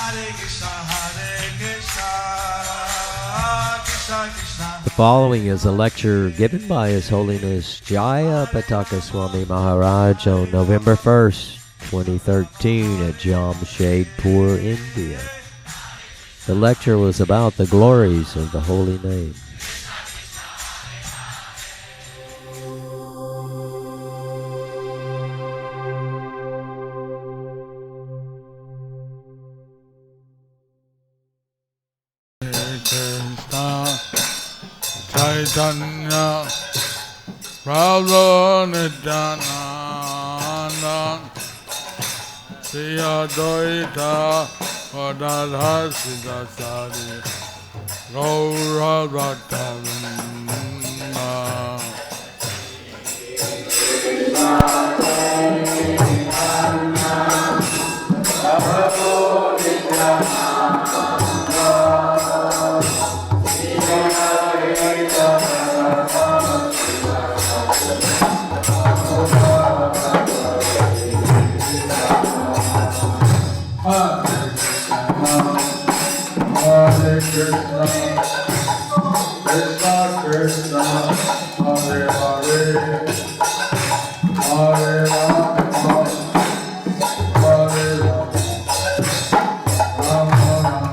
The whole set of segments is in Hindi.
The following is a lecture given by His Holiness Jaya Pataka Swami Maharaj on November 1st, 2013 at Jamshedpur, India. The lecture was about the glories of the holy name. Chaitanya Prabhu Nityananda Sri Advaita Gadadhar Siddhasari Gaura Bhaktavrinda. Hare Krishna, Krishna Krishna, Hare Hare, Hare Rama, Hare Rama, Rama Rama,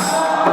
Hare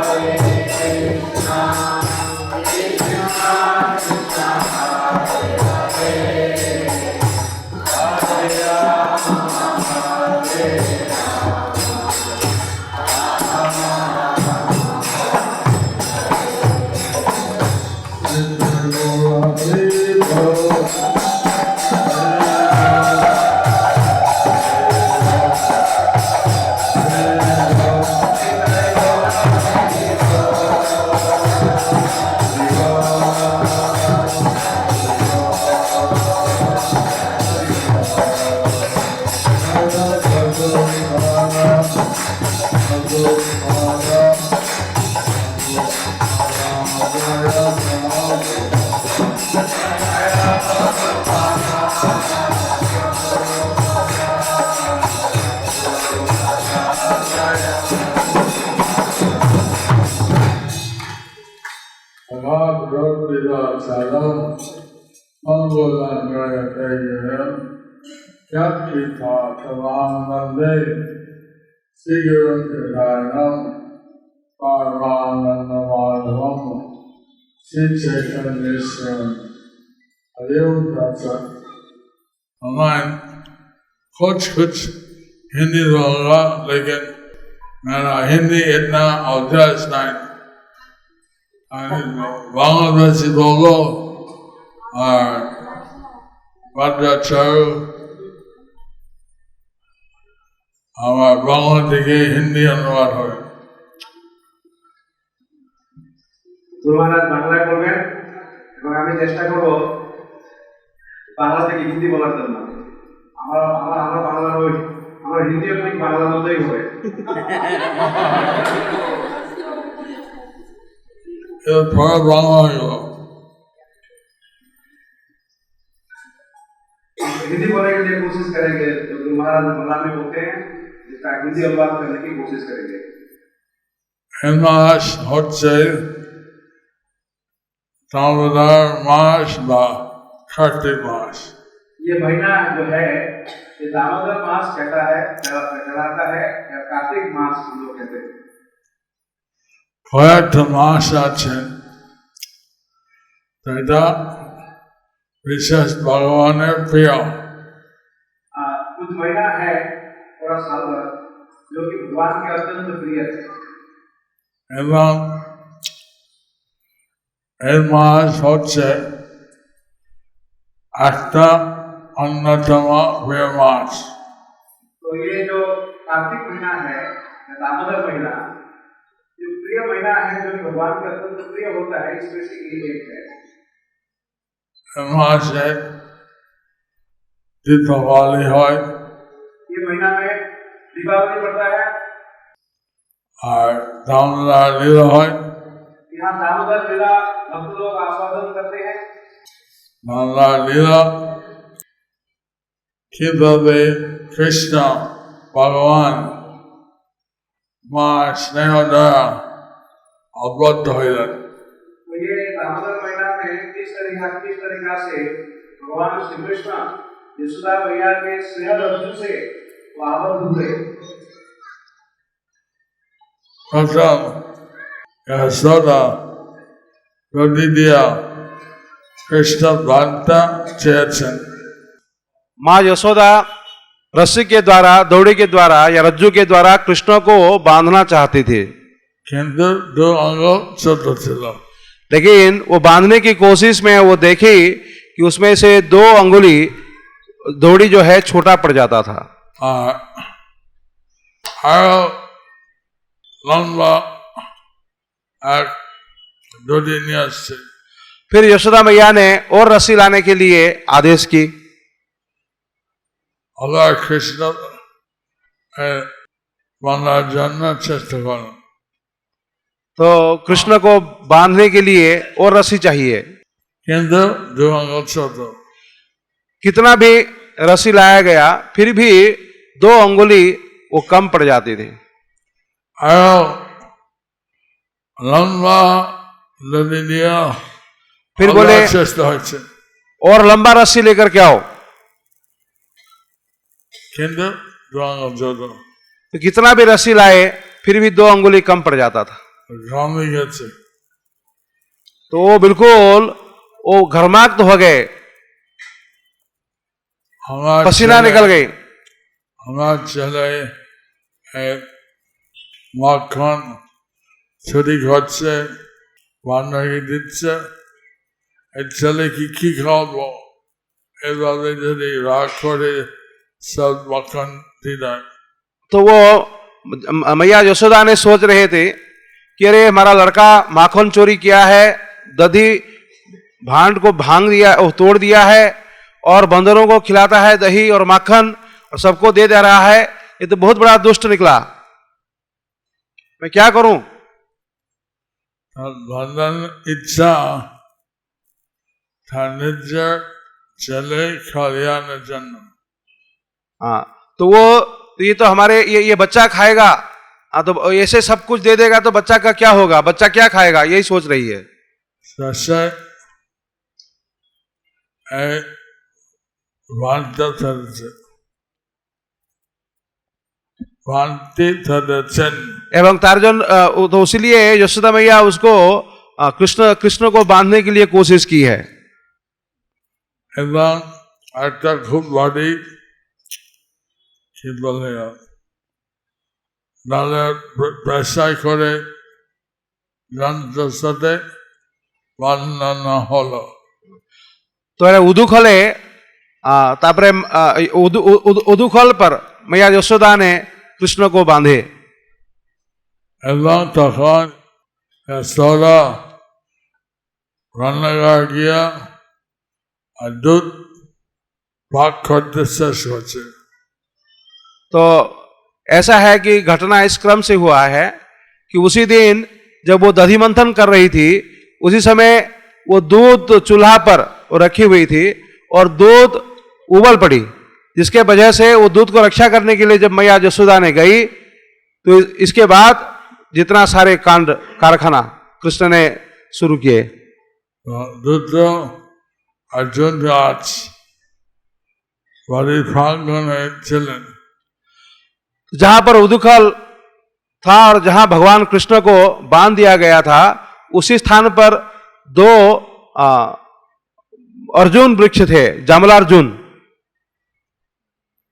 online कुछ हिंदी होगा, लेकिन मेरा हिंदी इतना अभ्यास नहीं। बांग्लादेशी बोलो और भद्राचार्य আমার বাংলা থেকে হিন্দি অনুবাদ হয়। গুরুমহারাজ বাংলায় বলবেন এবং আমি চেষ্টা করব বাংলা থেকে হিন্দি বলার জন্য। আমার বাংলা নয়, আমার হিন্দিও ঠিক বাংলার মতোই হবে। थोड़ा बांग्ला होगा। हिंदी बोलने के लिए कोशिश करेंगे, तो गुरुमहाराज बांग्ला में बोलते हैं, इसका हिंदी अनुवाद करने की कोशिश करेंगे। मास হচ্ছে दामोदर मास বা कार्तिक मास। ये महीना जो है ये दामोदर मास कहलाता है या कार्तिक मास हम लोग कहते हैं। কয়েকটা মাস আছে, এটা विशेष भगवान प्रिय। कुछ महीना है पूरा साल भर जो कि भगवान के अत्यंत प्रिय है। এবং এর মাস হচ্ছে একটা অন্যতম প্রিয় মাস। तो ये जो कार्तिक महीना है दामोदर महीना जो प्रिय महीना है, जो कि भगवान के अत्यंत प्रिय होता है, इसमें से ये एक है। मासे दीपावली হয়, ये महीना में दीपावली पड़ता है और दामोदर लीला হয়। यहाँ दामोदर लीला भक्त लोग आस्वादन करते हैं। दामोदर लीला কিভাবে কৃষ্ণ ভগবান মা স্নেহ দ্বারা আবদ্ধ হইলেন। तो ये दामोदर महीना में किस तरीका से भगवान श्री कृष्ण यशोदा मैया के स्नेह रज्जु से वो आबद्ध हुए। প্রথম यशोदा রদি দিয়া কৃষ্ণ বার্তা চেয়েছেন। माँ यशोदा रस्सी के द्वारा, दौड़ी के द्वारा या रज्जू के द्वारा कृष्ण को बांधना चाहती थी, কিন্তু দু অঙ্গ ছোট ছিল। लेकिन वो बांधने की कोशिश में वो देखी कि उसमें से 2 अंगुली दौड़ी जो है छोटा पड़ जाता था আর আরো লম্বা এক দড়ি নিয়ে আসছে। फिर यशोदा मैया ने और रस्सी लाने के लिए आदेश की। আল্লাহ কৃষ্ণ বাঁধার জন্য চেষ্টা করেন, तो कृष्ण को बांधने के लिए और रस्सी चाहिए, কিন্তু দু অঙ্গ ছোট। कितना भी रस्सी लाया गया फिर भी 2 अंगुली वो कम पड़ जाती थी। আরো লম্বা দড়ি দিয়ে फिर बोले চেষ্টা হচ্ছে, और लंबा रस्सी लेकर के आओ, কিন্তু দু অঙ্গ ছোট। तो कितना भी रस्सी लाए फिर भी 2 अंगुली कम पड़ जाता था। ঘামে গেছে। तो वो बिल्कुल वो घर्माक्त हो गए, আমার पसीना ছেলে- निकल गई। আমার ছেলে মাখন ছুরি ঘটছে, বান্ধবী দিচ্ছে, এই ছেলেকে কি খাওয়াবো, এভাবে যদি রাগ করে সব মাখন দিয়ে। तो वो मैया यशोदा ने सोच रहे थे कि अरे हमारा लड़का माखन चोरी किया है, दधी भांड को भांग दिया, तोड़ दिया है और बंदरों को खिलाता है दही और माखन और सबको दे रहा है, ये तो बहुत बड़ा दुष्ट निकला, मैं क्या करूं। বন্ধন ইচ্ছা তার নিজের ছেলে খাওয়ানোর জন্য। हाँ, तो वो ये तो हमारे ये बच्चा खाएगा, हाँ तो ऐसे सब कुछ दे देगा तो बच्चा का क्या होगा, बच्चा क्या खाएगा, यही सोच रही है। শেষে বাঁধতে ধরেছেন। एवं तार्जन तो इसीलिए यशोदा मैया उसको कृष्ण को बांधने के लिए कोशिश की है। এবং একটা খুব বড়ি কি বলে ডালের প্রেসার করে যন্ত্রের সাথে বাঁধানো হলো। तो उदुखले तापरे उदुखल पर मैया यशोदा ने कृष्ण को बांधे এবং তখন যশোদা রান্নাঘর গিয়া আর দুধ পাক করতে শেষ হচ্ছে। तो ऐसा है कि घटना इस क्रम से हुआ है कि उसी दिन जब वो दधि मंथन कर रही थी उसी समय वो दूध चूल्हा पर रखी हुई थी और दूध उबल पड़ी, जिसके वजह से वो दूध को रक्षा करने के लिए जब मैया यशोदा ने गई तो इसके बाद जितना सारे कांड कारखाना कृष्ण ने शुरू किए। দুধ अर्जुन राज बड़ी प्रांगणे ছিলেন। जहां पर उदुखल था और जहां भगवान कृष्ण को बांध दिया गया था उसी स्थान पर 2 अर्जुन वृक्ष थे, जामलार्जुन।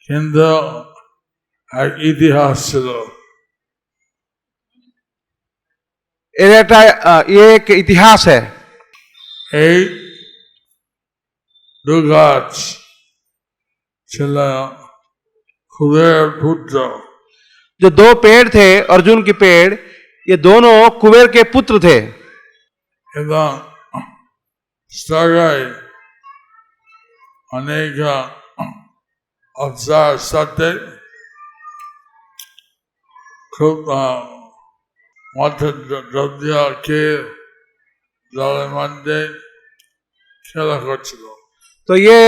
কিন্তু এক ইতিহাস ছিল। ये एक इतिहास है। এই দু গাছ ছিল কুবের পুত্র। जो 2 पेड़ थे अर्जुन के पेड़, ये दोनों कुबेर के पुत्र थे। এবং স্বর্গে অনেক অফিসার সাথে খুব মধ্যে দ্রব্য খেয়ে জলের মধ্যে খেলা করছিল। तो ये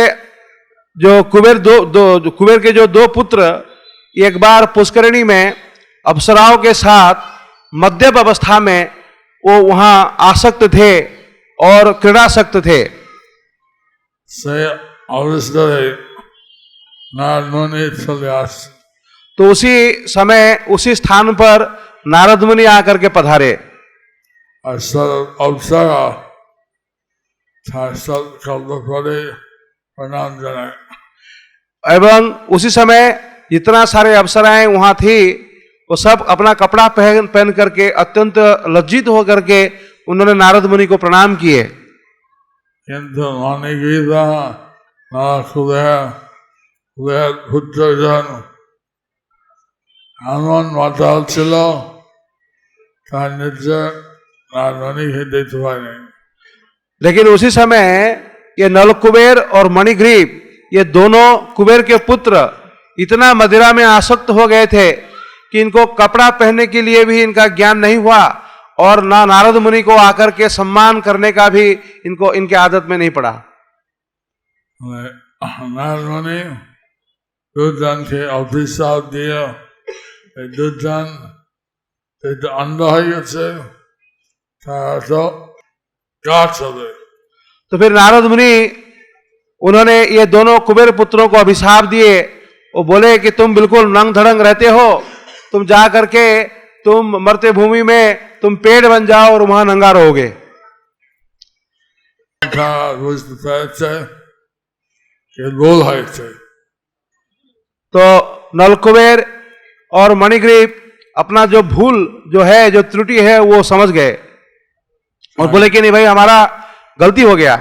जो कुबेर के जो दो पुत्र एक बार पुष्करिणी में अप्सराओं के साथ मध्यम अवस्था में वो वहां आसक्त थे और क्रीड़ासक्त थे। से अवसर नारद मुनि चले आए। तो उसी समय उसी स्थान पर नारद मुनि आकर के पधारे। अप्सरा प्रणाम जनाए। एवं उसी समय जितना सारे अप्सराएं वहां थी वो सब अपना कपड़ा पहन करके अत्यंत लज्जित होकर के उन्होंने नारद मुनि को प्रणाम किए। किंतु मणिग्रीवा पुत्रजन এমন মাতাল ছিল তার নির্জয় नारद मुनि देखते पाए। लेकिन उसी समय ये नल कुबेर और मणिग्रीव ये दोनों कुबेर के पुत्र इतना मदिरा में आसक्त हो गए थे कि इनको कपड़ा पहनने के लिए भी इनका ज्ञान नहीं हुआ और ना नारद मुनि को आकर के सम्मान करने का भी इनको इनके आदत में नहीं पड़ा। नारद मुनि दुर्जन के अभिशाप दिया। दुर्जन अंधा तो फिर नारद मुनि उन्होंने ये दोनों कुबेर पुत्रों को अभिशाप दिए। वो बोले कि तुम बिल्कुल नंग धड़ंग रहते हो, तुम जा करके तुम मरते भूमि में तुम पेड़ बन जाओ और वहां नंगा रहोगे। तो नलकुबेर और मणिग्रीव अपना जो भूल जो है, जो त्रुटि है वो समझ गए और बोले कि नहीं भाई हमारा गलती हो गया।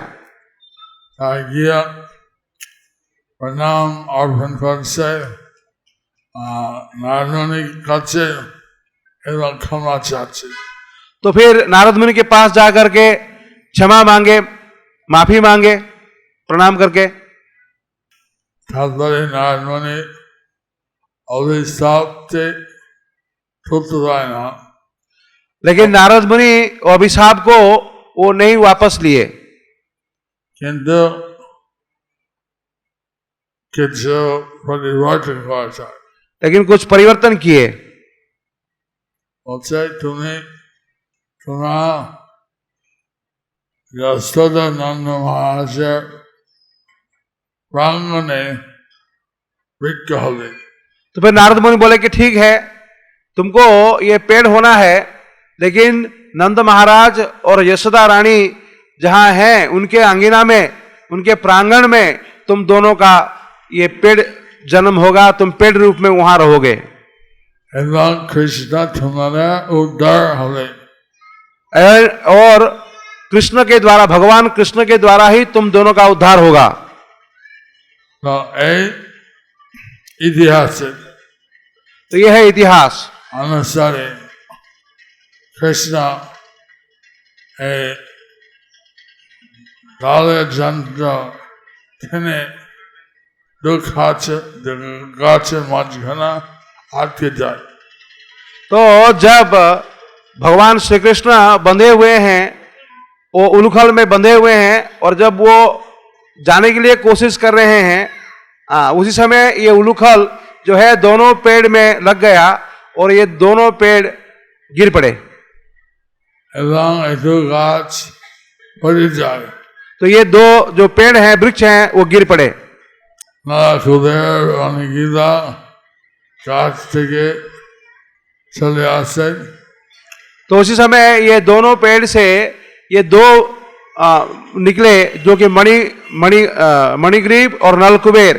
प्रणाम अर्पण करছে नारद मुनि কাছে এবং ক্ষমা চাচ্ছে। तो फिर नारद मुनि के पास जाकर के क्षमा मांगे, माफी मांगे प्रणाम करके। তারপরে नारद मुनि अभिशाप से छूट रहे ना। लेकिन नारद मुनि अभिशाप को वो नहीं वापस लिए, किंतु কিছু পরিবর্তন করেছে। लेकिन कुछ परिवर्तन किए। বলছে তুমি তোমার যশোদা নন্দ মহারাজের प्रांगणे वृक्ष होगे। तो फिर नारद मुनि बोले कि ठीक है तुमको ये पेड़ होना है, लेकिन नंद महाराज और यशोदा रानी जहां हैं उनके अंगिना में, उनके प्रांगण में तुम दोनों का ये पेड़ जन्म होगा, तुम पेड़ रूप में वहां रहोगे। कृष्ण तुम्हारा उद्धार होगे और कृष्ण के द्वारा, भगवान कृष्ण के द्वारा ही तुम दोनों का उद्धार होगा। तो इतिहास, तो यह है इतिहास। अनुसार कृष्ण जंत्र दुख गाचे मझखाना आटके जाए। तो जब भगवान श्री कृष्ण बंधे हुए हैं, वो उलूखल में बंधे हुए हैं और जब वो जाने के लिए कोशिश कर रहे हैं उसी समय ये उलूखल जो है दोनों पेड़ में लग गया और ये दोनों पेड़ गिर पड़े। तो ये दो जो पेड़ हैं, वृक्ष हैं, वो गिर पड़े। तो उसी समय ये दोनों पेड़ से ये दो निकले जो कि मणिग्रीव और नलकुबेर।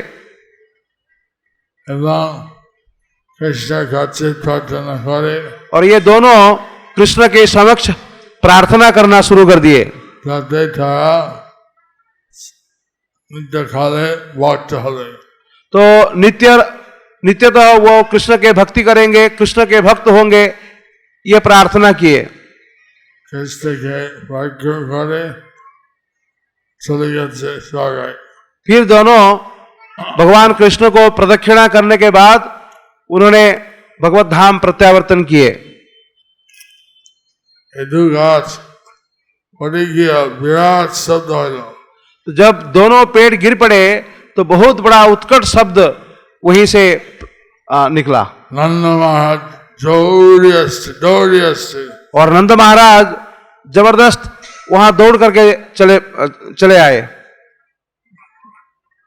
और ये दोनों कृष्ण के समक्ष प्रार्थना करना शुरू कर दिए। तो नित्यतः वो कृष्ण के भक्ति करेंगे, कृष्ण के भक्त होंगे, ये प्रार्थना किए। कृष्ण के भाग्य करे चले गए। फिर दोनों भगवान कृष्ण को प्रदक्षिणा करने के बाद उन्होंने भगवत धाम प्रत्यावर्तन किए। विराट शब्द। तो जब दोनों पेड़ गिर पड़े तो बहुत बड़ा उत्कट शब्द वहीं से निकला। नंद महाराज दौड़िए और नंद महाराज जबरदस्त वहां दौड़ करके चले आए।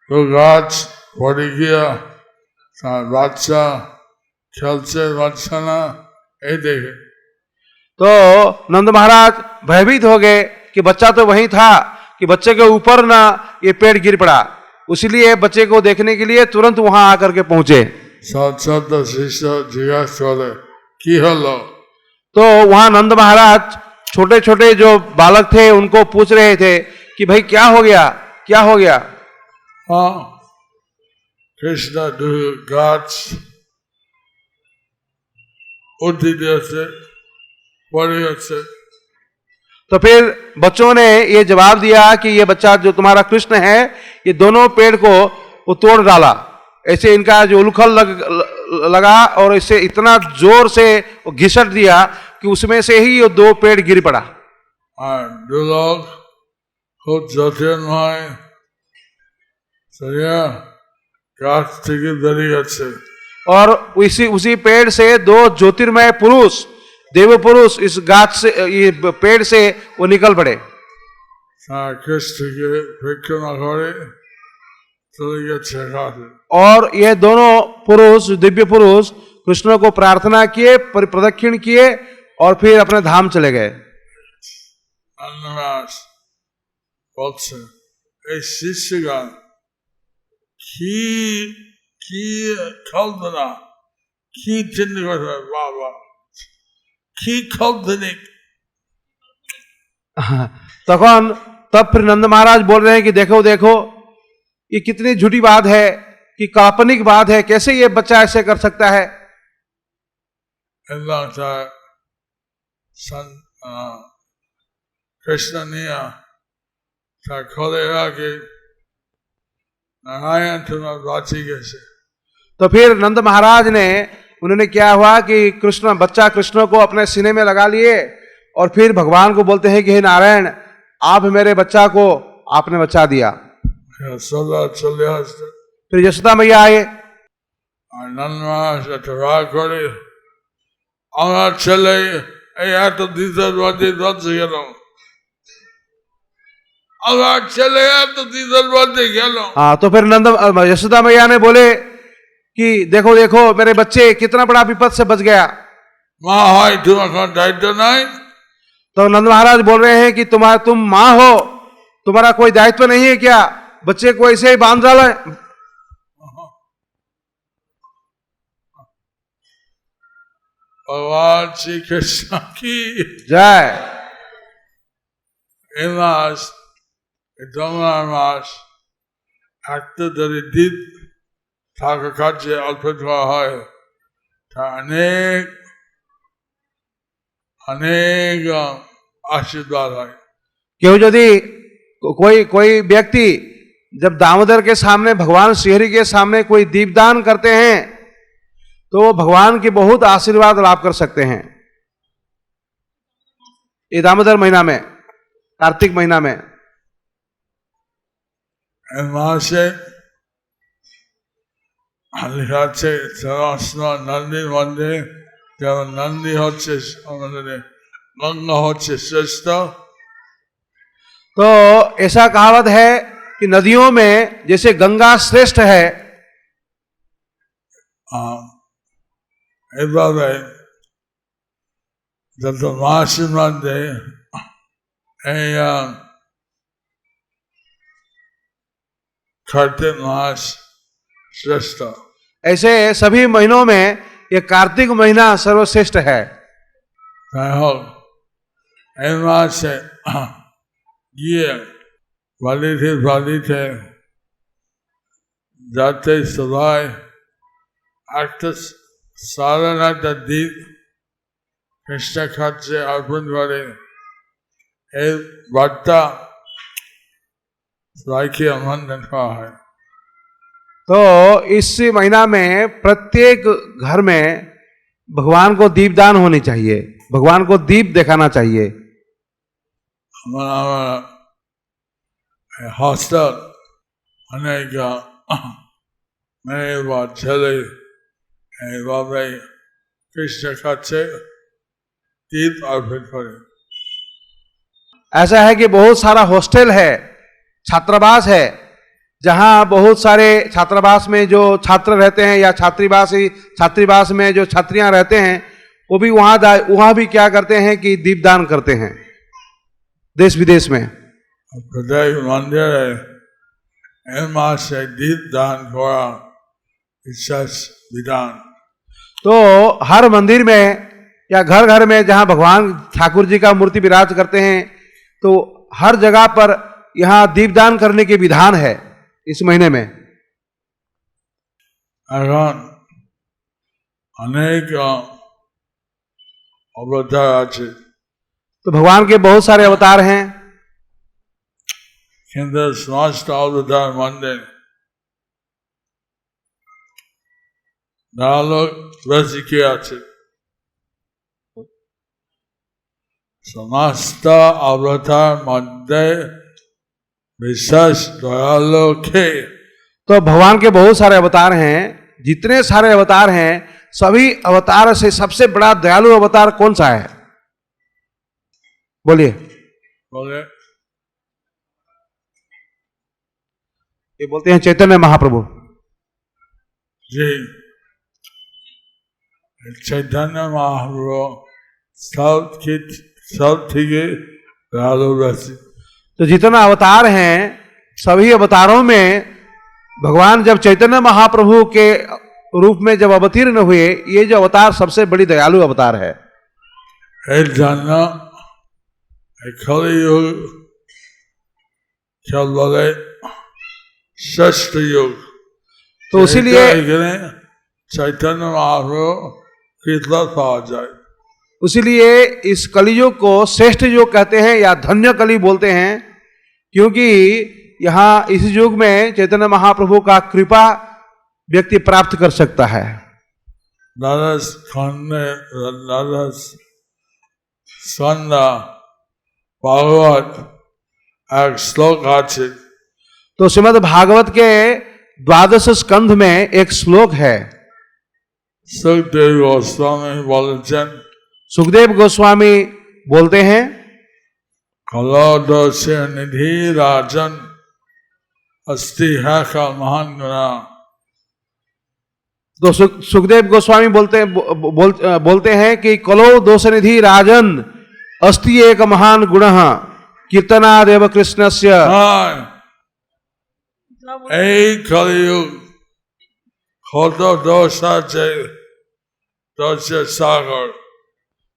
तो गाछ पड़ गया, बच्चा खेलते बच्चा ना ये देखे। तो नंद महाराज भयभीत हो गए कि बच्चा तो वहीं था कि बच्चे के ऊपर ना ये पेड़ गिर पड़ा, इसलिए बच्चे को देखने के लिए तुरंत वहां आकर के पहुंचे। शिष्य जिज्ञासा करे की हलो। तो वहां नंद महाराज छोटे छोटे जो बालक थे उनको पूछ रहे थे कि भाई क्या हो गया, क्या हो गया। कृष्ण गाछ से पड़े से। तो फिर बच्चों ने ये जवाब दिया कि ये बच्चा जो तुम्हारा कृष्ण है ये दोनों पेड़ को वो तोड़ डाला, ऐसे इनका जो उलखल लगा और इससे इतना जोर से वो घिसट दिया कि उसमें से ही ये दो पेड़ गिर पड़ा। दो लोग खुद ज्योतिर्मय गाछ থেকে বেরিয়ে গেছে और उसी पेड़ से दो ज्योतिर्मय पुरुष, देव पुरुष इस गाछ से, ये पेड़ से वो निकल पड़े। कृष्ण के भिक्षा करे चले गए। और ये दोनों पुरुष, दिव्य पुरुष कृष्ण को प्रार्थना किए, प्रदक्षिण किए और फिर अपने धाम चले गए। शिष्यगण কি কল্পনা কি চিন্তা করে বাবা কি কল্পনা। तब फिर नंद महाराज बोल रहे हैं कि देखो देखो ये कितनी झूठी बात है, कि काल्पनिक बात है, कैसे ये बच्चा ऐसे कर सकता है। कृष्ण ने खोलेगा कि नारायण तुम्हारा बाची कैसे। तो फिर नंद महाराज ने, उन्होंने क्या हुआ कि बच्चा कृष्ण को अपने सीने में लगा लिए और फिर भगवान को बोलते हैं कि हे नारायण आप मेरे बच्चा को आपने बचा दिया। फिर यशोदा मैया आए। नंद महाराज करे আমার ছেলে এই এত দ্বিতীয় বাদে দশে গেল, আমার ছেলে এত দ্বিতীয় বাদे গেল। हाँ, तो फिर यशोदा मैया ने बोले कि देखो देखो मेरे बच्चे कितना बड़ा विपद से बच गया। মা হয় তোমার কোনো দায়িত্ব নাই। तो नंद महाराज बोल रहे हैं कि तुम माँ हो, तुम्हारा कोई दायित्व नहीं है क्या, बच्चे को ऐसे ही बांध डाला है। भगवान श्री कृष्ण की जय। এই মাস জমনার মাস একটা যদি দ্বীপ থাকা কাজে অল্প ধোয়া হয় তা অনেক অনেক आशीर्वाद है। क्यों यदि कोई व्यक्ति जब दामोदर के सामने, भगवान श्रीहरि के सामने कोई दीपदान करते हैं तो वो भगवान के बहुत आशीर्वाद लाभ कर सकते हैं। ये दामोदर महीना में, कार्तिक महीना में मासे लिखा नंदी मंदिर जब नंदी होच्छे गंगा होच्छे श्रेष्ठ। तो ऐसा कहावत है कि नदियों में जैसे गंगा श्रेष्ठ है, এইভাবে যত মাসের মধ্যে এই कार्तिक मास श्रेष्ठ। ऐसे सभी महीनों में ये कार्तिक महीना सर्वश्रेष्ठ है। से ये वाली थे जाते सबाई सारण द्वीप कृष्ण खाते अर्पण करे वार्ता है। तो इस महीना में प्रत्येक घर में भगवान को दीपदान होनी चाहिए, भगवान को दीप दिखाना चाहिए। हॉस्टल अनेक মেয়ে বা ছেলে এইভাবে কৃষ্ণের কাছে দীপ অর্পণ করে। ऐसा है कि बहुत सारा हॉस्टल है, छात्रावास है, जहां बहुत सारे छात्रावास में जो छात्र रहते हैं या छात्रावास में जो छात्रियां रहते हैं वो भी वहां भी क्या करते हैं कि दीपदान करते हैं देश विदेश में। प्रत्येक मंदिर से दीपदान करा विशेष विधान। तो हर मंदिर में या घर घर में जहां भगवान ठाकुर जी का मूर्ति विराज करते हैं तो हर जगह पर यहां दीपदान करने के विधान है इस महीने में। अनेक अवतार आचे, तो भगवान के बहुत सारे अवतार हैं, किंतु समस्त अवतार मंदिर रसिके आचे। समस्त अवतार मध्य विशेष दयालु के। तो भगवान के बहुत सारे अवतार हैं, जितने सारे अवतार हैं सभी अवतार से सबसे बड़ा दयालु अवतार कौन सा है? बोलिए। ये बोलते हैं चैतन्य महाप्रभु जी। चैतन्य महाप्रभु सब ठीक है दयालु रसिक। तो जितना अवतार हैं सभी अवतारों में भगवान जब चैतन्य महाप्रभु के रूप में जब अवतीर्ण हुए, ये जो अवतार सबसे बड़ी दयालु अवतार है। कलियुग श्रेष्ठ युग, तो इसीलिए चैतन्य महाप्रभु कितना पाया जाए, उसीलिए इस कलियुग को श्रेष्ठ युग कहते हैं या धन्य कली बोलते हैं, क्योंकि यहां इस युग में चैतन्य महाप्रभु का कृपा व्यक्ति प्राप्त कर सकता है। भागवत एक श्लोक आचे। तो श्रीमद् भागवत के 12 स्कंध में एक श्लोक है। सुखदेव गोस्वामी बोलचन, सुखदेव गोस्वामी बोलते हैं, कलो दोष निधि राजन अस्ति है का महान गुना। तो सुखदेव गोस्वामी बोलते हैं कि कलो दोष निधि राजन अस्ति एक महान गुणः कीर्तनादेव कृष्णस्य। कलियुग दोष सागर।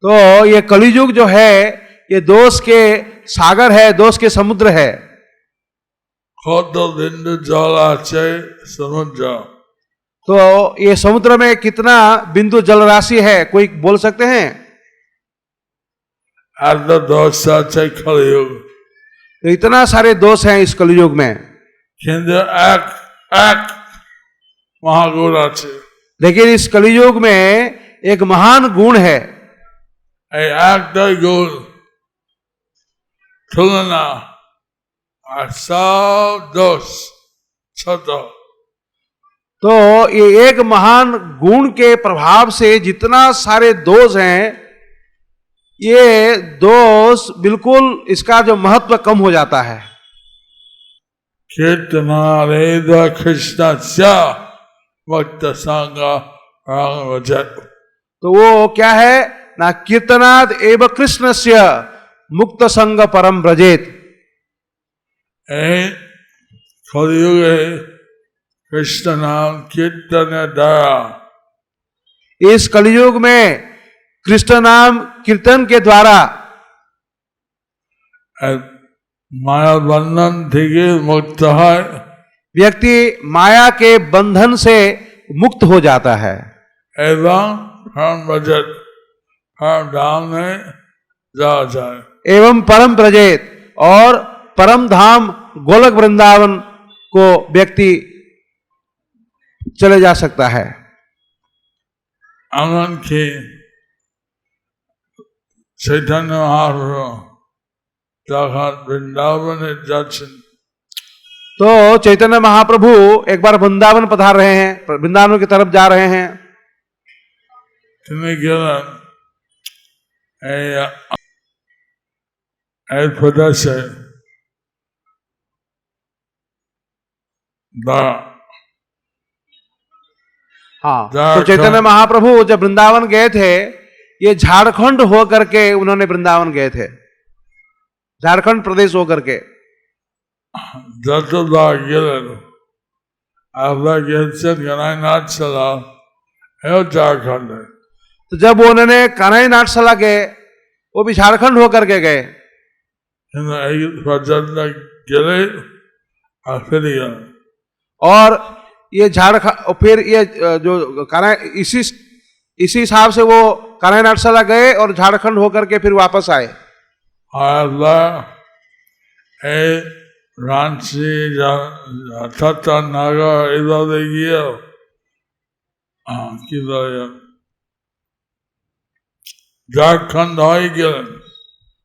तो ये कलियुग जो है ये दोष के सागर है, दोष के समुद्र है। बिंदु जल आचे समुद्र। तो ये समुद्र में कितना बिंदु जल राशि है, कोई बोल सकते हैं? दोष कलियुग, तो इतना सारे दोष हैं इस कलियुग में, किंतु एक महागुण आचे। लेकिन इस कलियुग में एक महान गुण है। गुण तुलना सब दोष छोड़ो। तो ये एक महान गुण के प्रभाव से जितना सारे दोष हैं, ये दोष बिल्कुल इसका जो महत्व कम हो जाता है। कीर्तनादेव कृष्ण भक्त संग तो वो क्या है ना, कीर्तनाद एव कृष्णस्य मुक्त संग परम ब्रजेत। कलियुग कृष्ण नाम कीर्तन द्वारा, इस कलियुग में कृष्ण नाम कीर्तन के द्वारा माया बंधन থেকে मुक्त है, व्यक्ति माया के बंधन से मुक्त हो जाता है एवं परम ब्रजेत परम धाम में जा जाए, एवं परम ब्रजेत और परम धाम गोलक वृंदावन को व्यक्ति चले जा सकता है। आनंद की चैतन्य महाप्रभु जहाँ वृंदावन जाচ্ছেন, तो चैतन्य महाप्रभु एक बार वृंदावन पधार रहे हैं, वृंदावन की तरफ जा रहे हैं। हाँ, तो चैतन्य महाप्रभु जब वृंदावन गए थे, ये झारखंड हो करके उन्होंने वृंदावन गए थे, झारखंड प्रदेश हो करके। झारखंड है। तो जब उन्होंने कन्हई नाट्यशाला गए, वो भी झारखंड होकर के गए। और ये झारखंड, फिर ये जो कन्हई, इसी हिसाब से वो कन्हई नाट्यशाला गए और झारखंड होकर के फिर वापस आए। रांची, नगर, इधर झारखंड हो गया।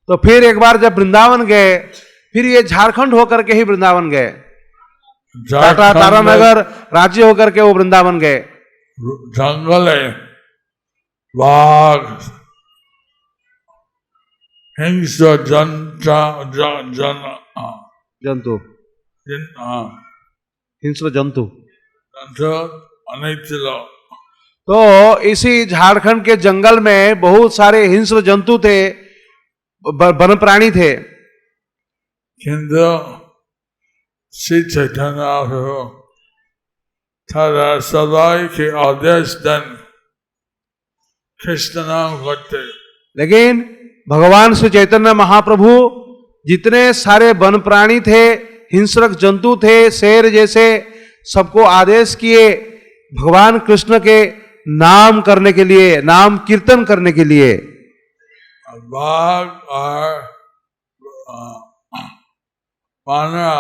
तो फिर एक बार जब वृंदावन गए, फिर ये झारखंड होकर के ही वृंदावन गए। टाटा तारानगर राज्य होकर के वो वृंदावन गए। जंगल है, बाघ, हिंस, जंतु, हिंस्र जंतु। तो इसी झारखंड के जंगल में बहुत सारे हिंस्र जंतु थे, वन प्राणी थे। किंतु श्री चैतन्य सदाई के आदेश दिन कृष्ण नाम करते। लेकिन भगवान श्री चैतन्य महाप्रभु जितने सारे वन प्राणी थे, हिंसक जंतु थे, शेर जैसे, सबको आदेश किए भगवान कृष्ण के नाम करने के लिए, नाम कीर्तन करने के लिए। बाघ और पाना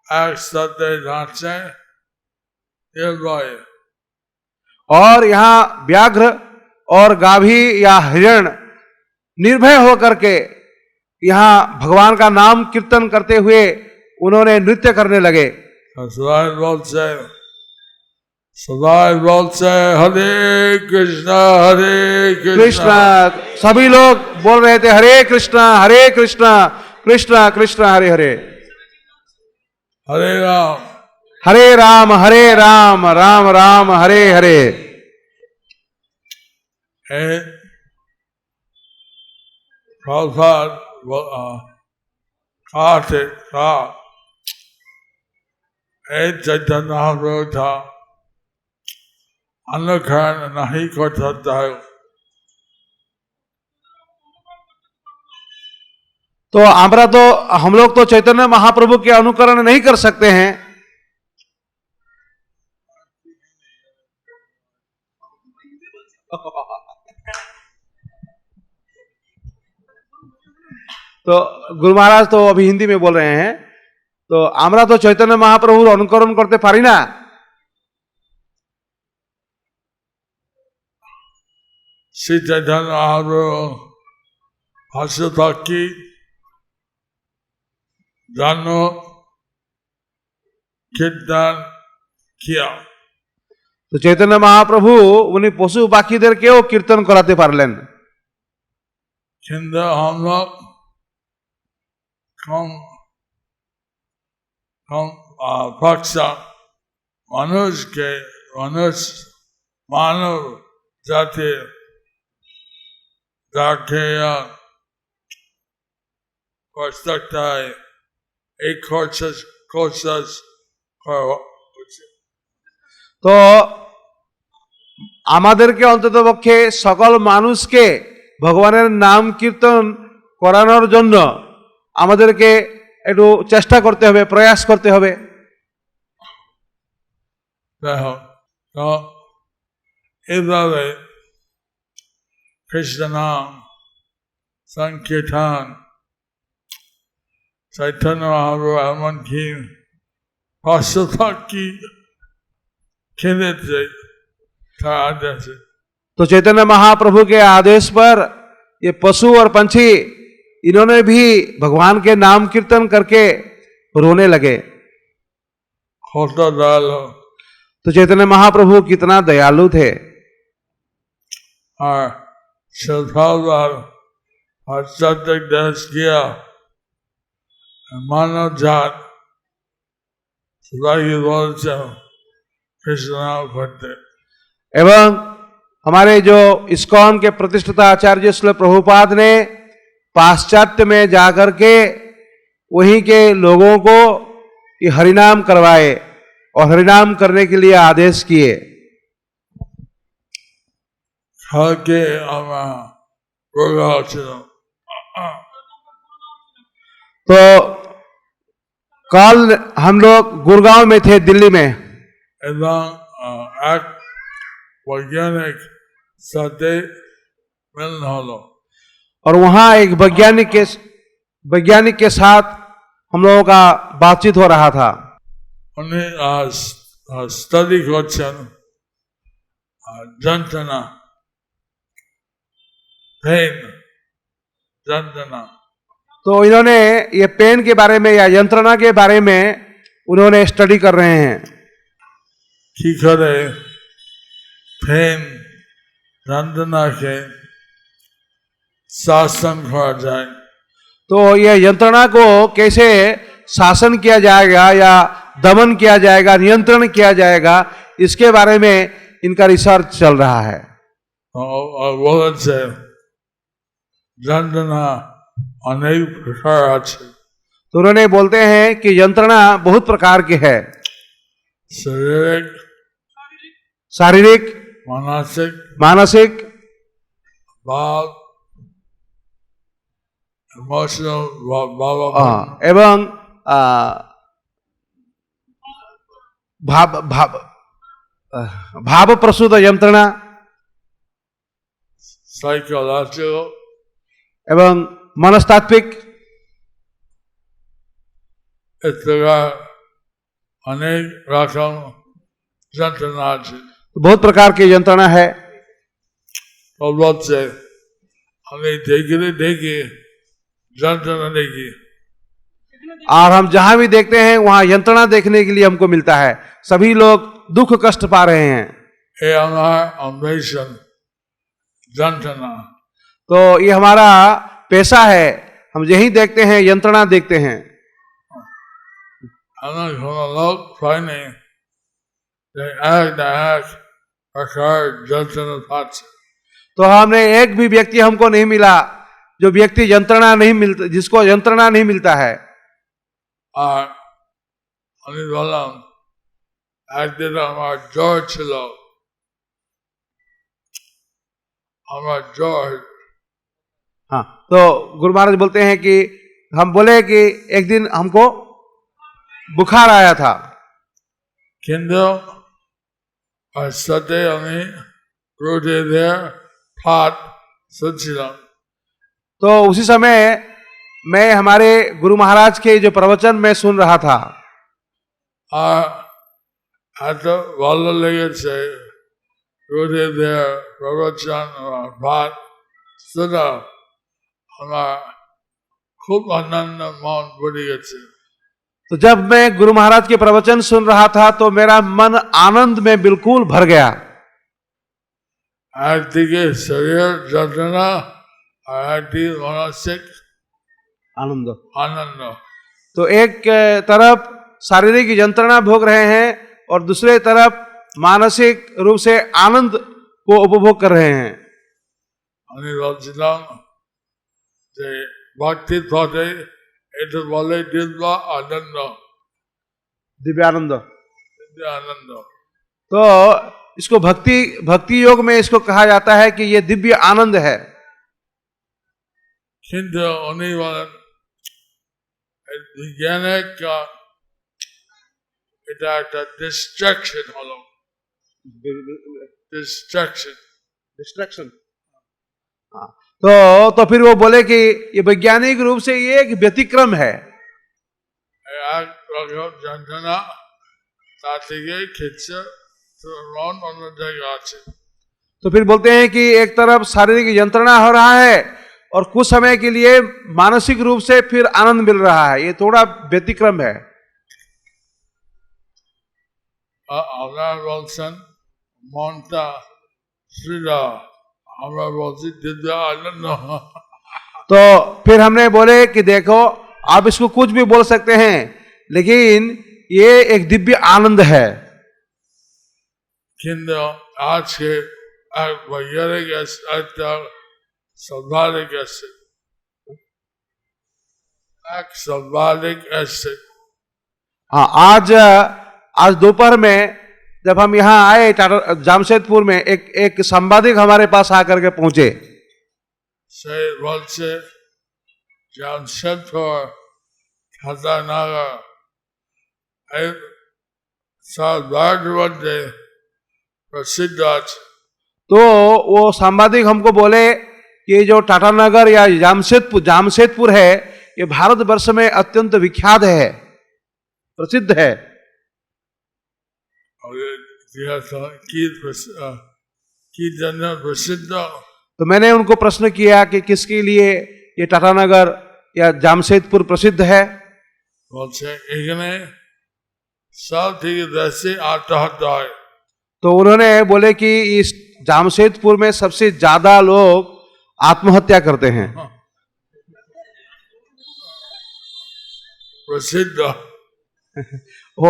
एक साथ नाचे, और यहाँ व्याघ्र और गाभी या हिरण निर्भय होकर के यहाँ भगवान का नाम कीर्तन करते हुए उन्होंने नृत्य करने लगे। सदाई बोलते हरे कृष्णा कृष्णा। सभी लोग बोल रहे थे हरे कृष्णा कृष्णा कृष्णा हरे हरे, हरे राम हरे राम राम राम हरे हरे। चैतन्य महाप्रभु था, अनुकरण नहीं कर सकता है। तो हम लोग तो चैतन्य महाप्रभु के अनुकरण नहीं कर सकते हैं। तो गुरु महाराज तो अभी हिंदी में बोल रहे हैं, तो आमरा तो चैतन्य महाप्रभु अनुकरण करते पारी ना। श्री चैतन्य महाप्रभु भाष्य तक की जानो कीर्तन किया। तो चैतन्य महाप्रभु उन्हें पशु बाकीदेर केও कीर्तन कराते पारलेन। किंतु हम लोग कम पक्ष मनुष्य मानव जाति जाके कर सकता है, एक कोशिश करो। तो আমাদেরকে অন্ততপক্ষে সকল মানুষকে ভগবানের নাম কীর্তন করানোর জন্য আমাদেরকে একটু চেষ্টা করতে হবে, প্রয়াস করতে হবে। তো এইভাবে কৃষ্ণ নাম সংকীর্তন चैतन्य महाप्रभु एमनकी पाश्चात्य की खेले थे आदेश। तो चैतन्य महाप्रभु के आदेश पर ये पशु और पंछी इन्होंने भी भगवान के नाम कीर्तन करके रोने लगे। কত দয়ালু तो चैतन्य महाप्रभु कितना दयालु थे। और सद्भाव और सत्य देश किया मानव जात सदा की बोल से कृष्ण नाम करते। एवं हमारे जो इस्कॉन के प्रतिष्ठिता आचार्य श्रील प्रभुपाद ने पाश्चात्य में जाकर के वहीं के लोगों को ये हरिनाम करवाए और हरिनाम करने के लिए आदेश किए। तो कल हम लोग गुड़गांव में थे, दिल्ली में। एक वैज्ञानिक साथे मिलन हलो और वहां एक वैज्ञानिक के साथ हम लोगों का बातचीत हो रहा था। उन्हें स्टडी क्वेश्चन जंतना पेन जंतना, तो इन्होंने ये पेन के बारे में या यंत्रणा के बारे में उन्होंने स्टडी कर रहे हैं कि करे पेन जंतना के शासन किया जाए। तो यह यंत्रणा को कैसे शासन किया जाएगा या दमन किया जाएगा, नियंत्रण किया जाएगा, इसके बारे में इनका रिसर्च चल रहा है। और बहुत से यंत्रणा अनेक प्रकार अच्छे, तो उन्होंने बोलते हैं कि यंत्रणा बहुत प्रकार के है, शारीरिक, मानसिक, एवं भाव प्रसूत यंत्रणा, साइकोलॉजिकल एवं मनस्तात्विक, इस तरह अनेक रकम यंत्रणा बहुत प्रकार की यंत्रणा है। और बहुत से हमें देखिए यंत्रणा देखी, और हम जहां भी देखते हैं वहां यंत्रणा देखने के लिए हमको मिलता है। सभी लोग दुख कष्ट पा रहे हैं। ये हमारा अन्वेषण यंत्रणा, तो ये हमारा पेशा है, हम यही देखते हैं, यंत्रणा देखते हैं। लोग तो हमने एक भी व्यक्ति हमको नहीं मिला जो व्यक्ति यंत्रणा नहीं मिलता, जिसको यंत्रणा नहीं मिलता है। एक दिन हमारा जोर चलो, हमारा जोर, हाँ, तो गुरु महाराज बोलते हैं कि हम बोले कि एक दिन हमको बुखार आया था, किंतु सत्य हमें तो उसी समय मैं हमारे गुरु महाराज के जो प्रवचन में सुन रहा था, तो वाला लगे से प्रवचन बात सुना, हमारा खूब आनंद मन बढ़ गए। तो जब मैं गुरु महाराज के प्रवचन सुन रहा था तो मेरा मन आनंद में बिल्कुल भर गया। के शरीर यंत्रणा, मानसिक आनंद। तो एक तरफ शारीरिक यंत्रणा भोग रहे हैं और दूसरे तरफ मानसिक रूप से आनंद को उपभोग कर रहे हैं। भक्ति बोले दिव्यानंद। दिव्यानंद, तो इसको भक्ति योग में इसको कहा जाता है कि ये दिव्य आनंद है। किंतु वैज्ञानिक का डिस्ट्रैक्शन हलो, डिस्ट्रैक्शन। तो फिर वो बोले कि ये वैज्ञानिक रूप से ये एक व्यतिक्रम है। तो फिर बोलते हैं कि एक तरफ शारीरिक यंत्रणा हो रहा है और कुछ समय के लिए मानसिक रूप से फिर आनंद मिल रहा है, ये थोड़ा व्यतिक्रम है। আপনারা বলছেন মনটা শ্রীরা, আমরা বলছি দিব্য আনন্দ। तो फिर हमने बोले कि देखो आप इसको कुछ भी बोल सकते हैं, लेकिन ये एक दिव्य आनंद है। কিন্তু আজকে এক বৈজ্ঞানিক একটা সর্বাধিক আছে, এক সর্বাধিক আছে। हाँ, आज दोपहर में जब हम यहाँ आए टाटा जामशेदपुर में, एक संवादिक हमारे पास आकर के पहुंचे। সে বলছে জামশেদপুর খাতানাগর এই সর্বাধিক प्रसिद्ध আছে। तो वो सांबादिक हमको बोले कि जो टाटानगर या जामशेदपुर है, ये भारतवर्ष में अत्यंत विख्यात है, प्रसिद्ध है। और की जन प्रसिद्ध। तो मैंने उनको प्रश्न किया कि किसके लिए ये टाटानगर या जामशेदपुर प्रसिद्ध है। বলছে এখানে সব থেকে বেশি আত্মহত্যা হয়। तो उन्होंने बोले कि इस जामशेदपुर में सबसे ज्यादा लोग आत्महत्या करते हैं। प्रसिद्ध हो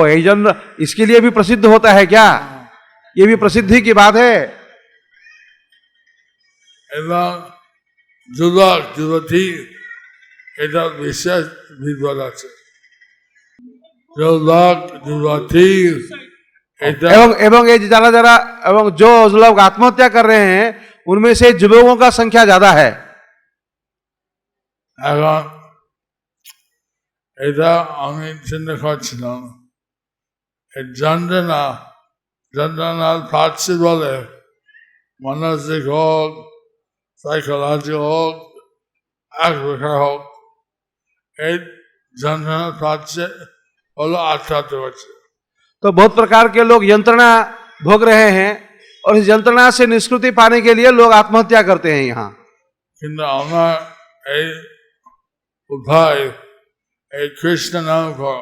इसके लिए भी प्रसिद्ध होता है क्या? ये भी प्रसिद्धि की बात है। এবং যুবক যুবতী এটা বিশেষ বিপদ আছে। যুবক যুবতী एवं ये जरा एवं जो लोग आत्महत्या कर रहे हैं उनमें से युवकों का संख्या ज्यादा है। এখন এটা আমি চিন্তা করছিলাম, যন্ত্রণা ফার্সি বলে, মানসিক হোক, সাইকোলজি হোক, এক প্রকার হোক, এই যন্ত্রণা ফার্সি হলো আত্মহত্যা করছে। तो बहुत प्रकार के लोग यंत्रणा भोग रहे हैं और इस यंत्रणा से निष्कृति पाने के लिए लोग आत्महत्या करते हैं यहाँ। কিন্তু আমার এই উপায় এই কৃষ্ণ नाम को,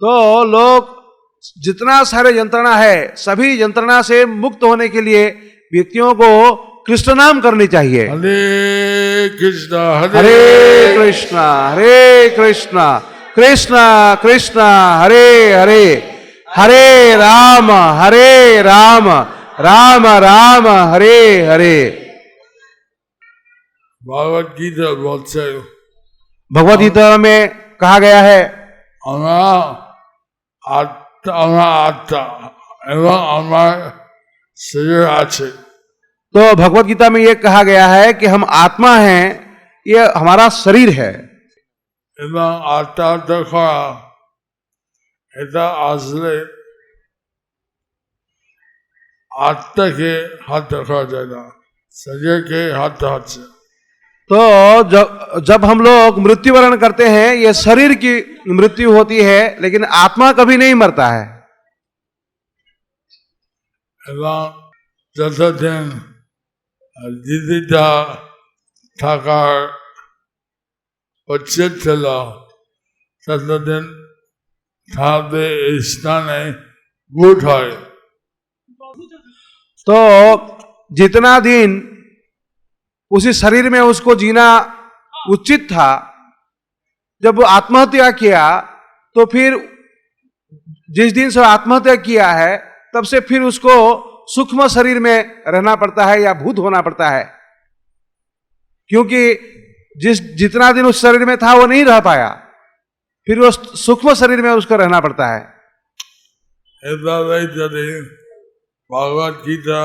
तो लोग जितना सारे यंत्रणा है सभी यंत्रणा से मुक्त होने के लिए व्यक्तियों को कृष्ण नाम करनी चाहिए। हरे कृष्ण हरे कृष्ण हरे कृष्ण कृष्ण कृष्ण हरे हरे, हरे राम राम राम हरे हरे। भगवत गीता बोलते, भगवत गीता में कहा गया है आत्मा एवं हमारा शरीर আছে। तो भगवत गीता में यह कहा गया है कि हम आत्मा हैं, ये हमारा शरीर है। এবং আত্মহত্যা করা এটা আসলে আত্মাকে হত্যা করা যায় না, শরীরকে হত্যা হচ্ছে। तो जब हम लोग मृत्युवरण करते हैं ये शरीर की मृत्यु होती है, लेकिन आत्मा कभी नहीं मरता है। এবং যতদিন জীবিতা থাকার উচিত ছিল ততদিন থাকবে স্থানে বুট হয়। तो जितना दिन उसी शरीर में उसको जीना उचित था, जब वो आत्महत्या किया तो फिर जिस दिन से आत्महत्या किया है तब से फिर उसको सूक्ष्म शरीर में रहना पड़ता है या भूत होना पड़ता है, क्योंकि जितना दिन उस शरीर में था वो नहीं रह पाया, फिर वो सूक्ष्म शरीर में उसको रहना पड़ता है। भगवत गीता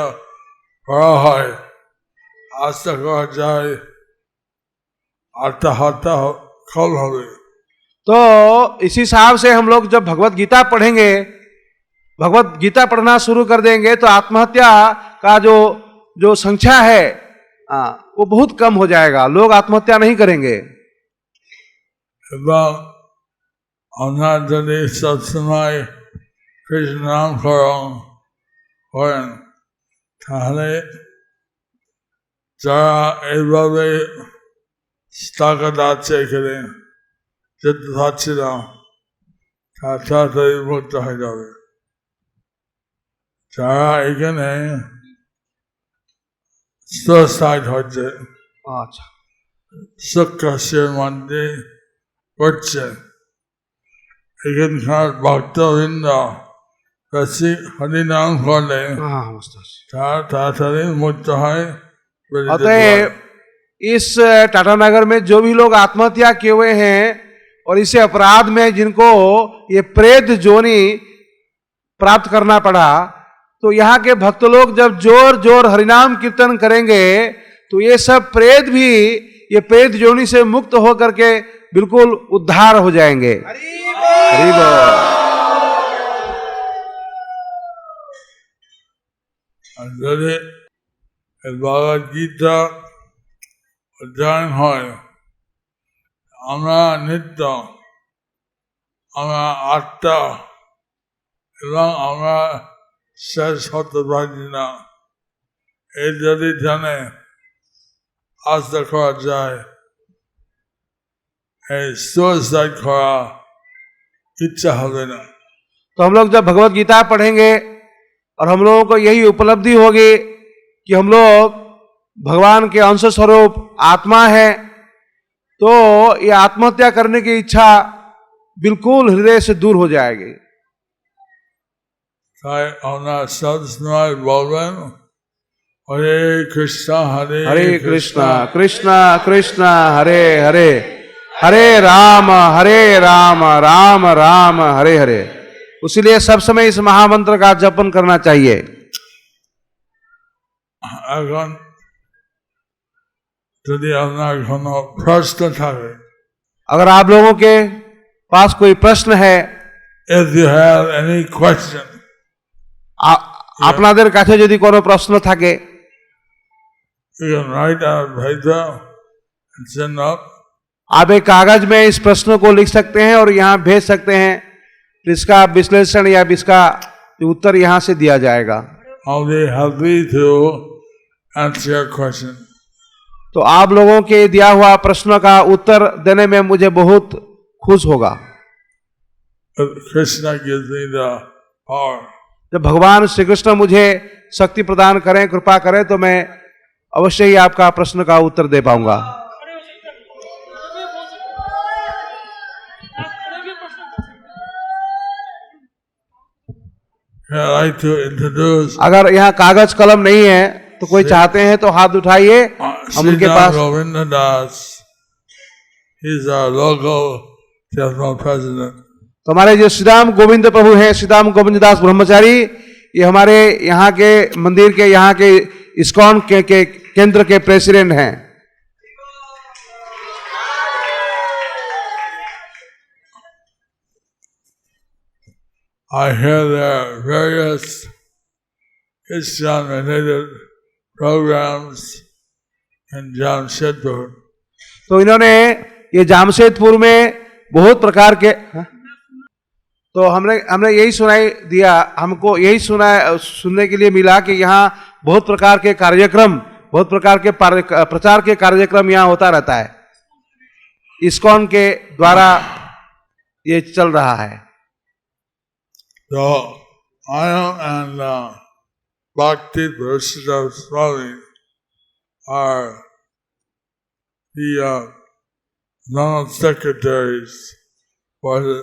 पढ़ा है आस्था कहा जाए आत्महत्या कल होगी। तो इस हिसाब से हम लोग जब भगवत गीता पढ़ेंगे, भगवत गीता पढ़ना शुरू कर देंगे तो आत्महत्या का जो संख्या है वो बहुत कम हो जाएगा, लोग आत्महत्या नहीं करेंगे। सब समय कृष्ण नाम করেন তাহলে যারা এইভাবে তাকাত আছে এখানে যেতে পারছি না তাড়াতাড়ি মুক্ত হয়ে যাবে। যারা এখানে সুসাইড হচ্ছে अच्छा সুখাসের মধ্যে করছে এখানকার ভক্তবৃন্দ বেশি হরিনাম করলে हाँ मस्त তারা তাড়াতাড়ি মুক্ত হয় বেরিয়ে যেতে अतएव পারে। इस टाटानगर में जो भी लोग आत्महत्या किए हुए हैं और इसे अपराध में जिनको ये प्रेत जोनी प्राप्त करना पड़ा, तो यहाँ के भक्त लोग जब जोर जोर हरिनाम कीर्तन करेंगे तो ये सब प्रेत भी ये प्रेत जोनी से मुक्त होकर के बिल्कुल उद्धार हो जाएंगे। हरि बोल। আর যদি ভগবদ গীতা অধ্যয়ন হয় আমরা নিত্য আমরা আত্মা এবং আমরা শেষ হতে পারি না এই যদি জানে আস্থা করা যায় এই সুসাইড করা ইচ্ছা হবে না। तो हम लोग जब भगवत गीता पढ़ेंगे और हम लोगों को यही उपलब्धि होगी कि हम लोग भगवान के अंश स्वरूप आत्मा है, तो ये आत्महत्या करने की इच्छा बिल्कुल हृदय से दूर हो जाएगी। তাই আমরা সবসময় বলবেন হরে কৃষ্ণ हरे कृष्णा कृष्णा कृष्णा हरे हरे हरे राम राम राम हरे हरे। उसीलिए सब समय इस महामंत्र का जपन करना चाहिए। এখন যদি আপনার কোনো প্রশ্ন থাকে अगर आप लोगों के पास कोई प्रश्न है, if you have any question আপনাদের কাছে যদি কোনো প্রশ্ন থাকে you can write out paper and send up. आप एक कागज में इस प्रश्न को लिख सकते हैं और यहाँ भेज सकते हैं, तो इसका विश्लेषण या इसका उत्तर यहाँ से दिया जाएगा। I'll be happy to answer your question. तो आप लोगों के दिया हुआ प्रश्न का उत्तर देने में मुझे बहुत खुश होगा। If Krishna gives me the power. जब भगवान श्री कृष्ण मुझे शक्ति प्रदान करें, कृपा करें, तो मैं अवश्य ही आपका प्रश्न का उत्तर दे पाऊंगा। I'd like to introduce अगर यहाँ कागज कलम नहीं है तो कोई चाहते हैं तो हाथ उठाइए, हम उनके Sridhar pass. Govinda Das. He's our local temple president. तो हमारे जो श्रीराम गोविंद प्रभु हैं, श्रीराम गोविंद दास ब्रह्मचारी, ये हमारे यहाँ के मंदिर के यहाँ के इस्कॉन के केंद्र के प्रेसिडेंट हैं। I hear there are various Christian related programs in Jamshedpur. तो इन्होंने ये जामशेदपुर में बहुत प्रकार के, तो हमने यही सुनाई दिया, हमको यही सुनने के लिए मिला कि यहाँ बहुत प्रकार के कार्यक्रम, बहुत प्रकार के प्रचार के कार्यक्रम यहाँ होता रहता है। इस्कॉन के द्वारा ये चल रहा है। So I and Bhakti Prasad Swami are the non secretaries for the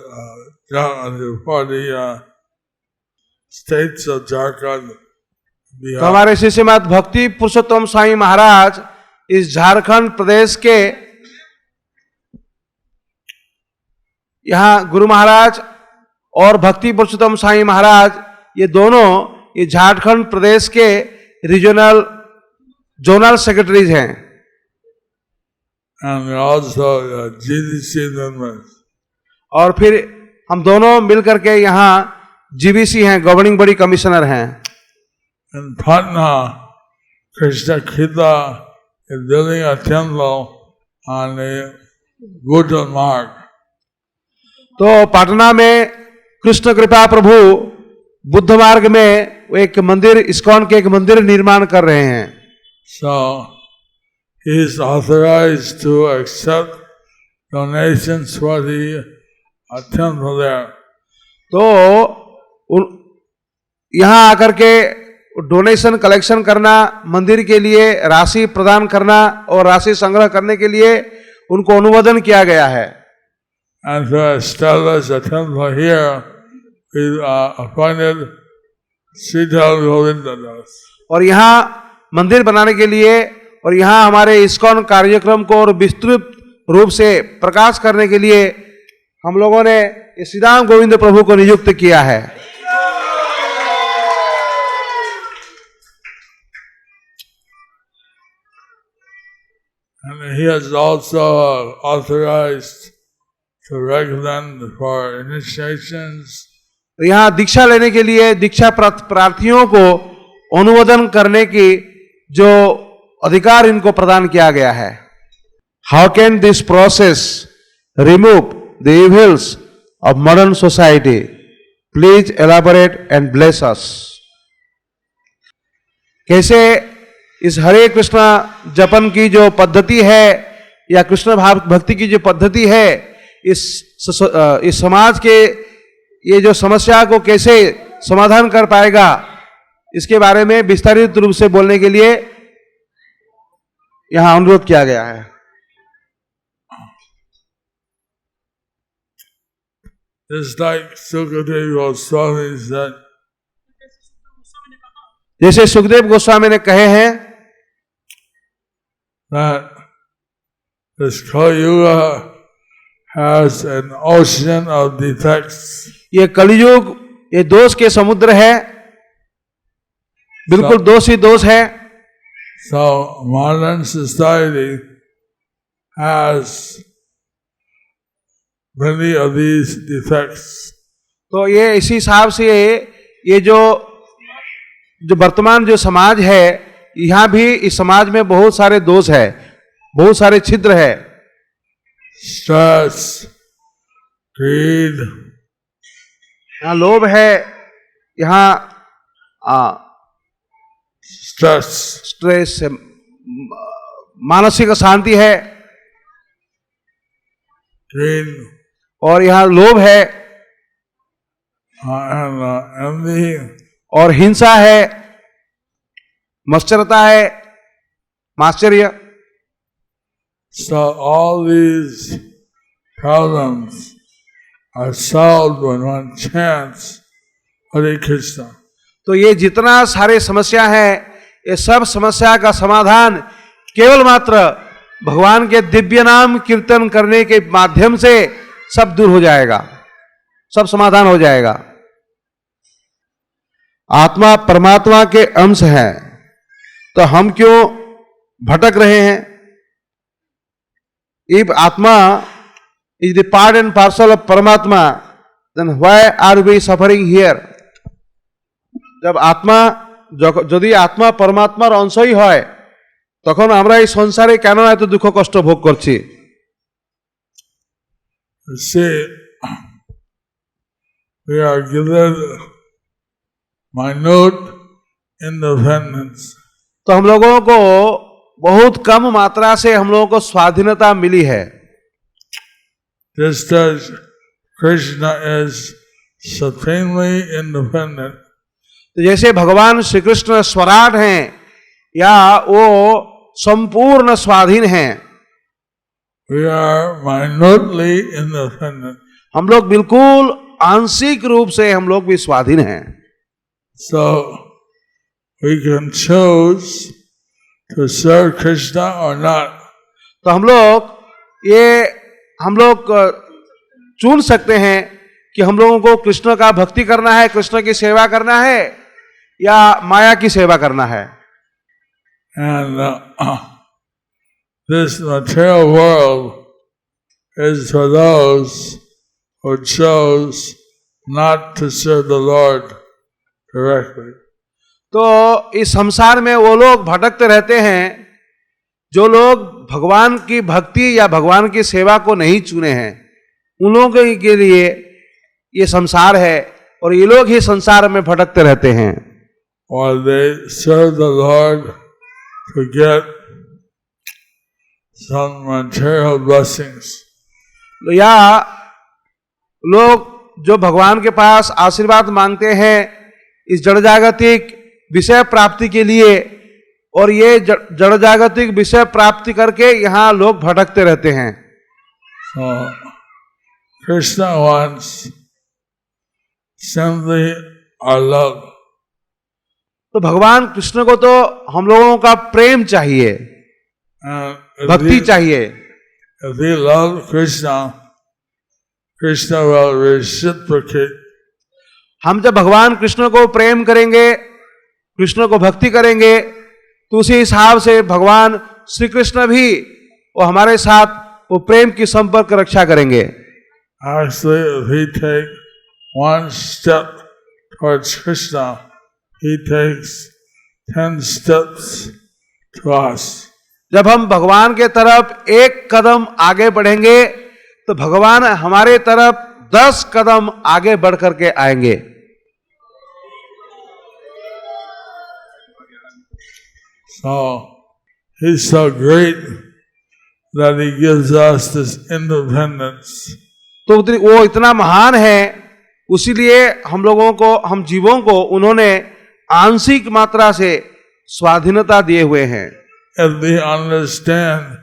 states of Jharkhand. तो हमारे शिष्यमात भक्ति पुरुषोत्तम स्वामी महाराज इस झारखंड प्रदेश के यहाँ गुरु महाराज और भक्ति पुरुषोत्तम स्वामी महाराज, ये दोनों ये झारखंड प्रदेश के रीजनल जोनल सेक्रेटरीज हैं। And also GDC members. और फिर हम दोनों मिलकर के यहाँ जीबीसी हैं, गवर्निंग बॉडी कमिश्नर हैं। In Patna, Krishna Kita is building a temple on the Buddha Mark. तो पटना में कृष्ण कृपा प्रभु बुद्ध मार्ग में वो एक मंदिर, इस्कॉन के एक मंदिर निर्माण कर रहे हैं। So he is authorized to accept donations for the temple there. तो यहाँ आकर के डोनेशन कलेक्शन करना, मंदिर के लिए राशि प्रदान करना और राशि संग्रह करने के लिए उनको अनुमोदन किया गया है। And to establish a temple here, we appointed Sridhar Govinda Das. और यहाँ मंदिर बनाने के लिए और यहाँ हमारे इस्कॉन कार्यक्रम को और विस्तृत रूप से प्रकाश करने के लिए हम लोगों ने श्री राम गोविंद प्रभु को नियुक्त किया है। And he has also authorized to recommend for initiations. यहाँ दीक्षा लेने के लिए दीक्षा प्रार्थियों को अनुमोदन करने की जो अधिकार इनको प्रदान किया गया है। How can this process remove the evils of modern society? Please elaborate and bless us. कैसे इस हरे कृष्णा जपन की जो पद्धति है या कृष्ण भाव भक्ति की जो पद्धति है, इस समाज के ये जो समस्या को कैसे समाधान कर पाएगा, इसके बारे में विस्तारित रूप से बोलने के लिए यहां अनुरोध किया गया है। जैसे सुखदेव गोस्वामी ने कहे हैं that this Kali Yuga has an ocean of defects. ये कलियुग ये दोष के समुद्र है, बिल्कुल दोष ही दोष है। So modern society has many of these defects. तो ये इसी हिसाब से ये जो वर्तमान जो समाज है, यहाँ भी इस समाज में बहुत सारे दोष है, बहुत सारे छिद्र है। Stress, greed, यहाँ लोभ है, यहाँ स्ट्रेस है, मानसिक अशांति है, greed, और यहाँ लोभ है, envy, और हिंसा है, मत्सरता है, माश्चर्य। So all these problems are solved when one chants Hare Krishna. तो ये जितना सारे समस्या है, ये सब समस्या का समाधान केवल मात्र भगवान के दिव्य नाम कीर्तन करने के माध्यम से सब दूर हो जाएगा, सब समाधान हो जाएगा। आत्मा परमात्मा के अंश है, तो हम क्यों भटक रहे हैं? If Atma is the part and parcel of Paramatma, then why are we suffering here? जब आत्मा यदि आत्मा परमात्मार अंश ही হয়, তখন আমরা এই সংসারে কেন এত দুঃখ কষ্ট ভোগ করছি? See, we are given minute independence. तो हम लोगों को बहुत कम मात्रा से हम लोगों को स्वाधीनता मिली है। Just as Krishna is supremely independent. तो जैसे भगवान श्री कृष्ण स्वराट हैं या वो संपूर्ण स्वाधीन हैं, We are minutely independent. हम लोग बिल्कुल आंशिक रूप से हम लोग भी स्वाधीन हैं। So we can choose to serve Krishna or not. तो हम लोग चुन सकते हैं कि हम लोगों को कृष्ण का भक्ति करना है, कृष्ण की सेवा करना है या माया की सेवा करना है। And this material world is for those who chose not to serve the Lord directly. तो इस संसार में वो लोग भटकते रहते हैं जो लोग भगवान की भक्ति या भगवान की सेवा को नहीं चुने हैं। उन लोगों के लिए ये संसार है और ये लोग ही संसार में भटकते रहते हैं। Or they serve the Lord to get some material blessings. या लोग जो भगवान के पास आशीर्वाद मांगते हैं इस जड़ जागतिक विषय प्राप्ति के लिए, और ये जड़ जागतिक विषय प्राप्ति करके यहाँ लोग भटकते रहते हैं। So Krishna wants simply our love. तो भगवान कृष्ण को तो हम लोगों का प्रेम चाहिए, भक्ति चाहिए। If we love Krishna, Krishna will reciprocate. हम जब भगवान कृष्ण को प्रेम करेंगे, कृष्ण को भक्ति करेंगे, तो उसी हिसाब से भगवान श्री कृष्ण भी वो हमारे साथ वो प्रेम की संपर्क रक्षा करेंगे। Actually, if we take one step towards Krishna, he takes 10 steps to us. जब हम भगवान के तरफ एक कदम आगे बढ़ेंगे तो भगवान हमारे तरफ 10 कदम आगे बढ़ करके आएंगे। So he's so great that he gives us this independence. तो वो इतना महान है, उसीलिए हम लोगों को, हम जीवों को उन्होंने आंशिक मात्रा से स्वाधीनता दिए हुए हैं। If we understand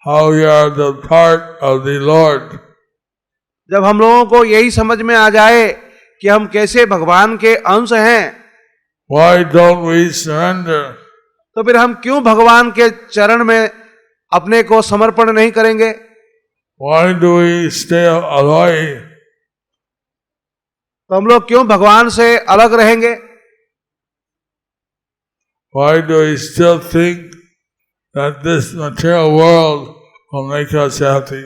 how we are the part of the Lord, जब हम लोगों को यही समझ में आ जाए कि हम कैसे भगवान के अंश हैं, why don't we surrender? तो फिर हम क्यों भगवान के चरण में अपने को समर्पण नहीं करेंगे? Why do we stay away? तो हम लोग क्यों भगवान से अलग रहेंगे? Why do we still think that this material world will make us happy?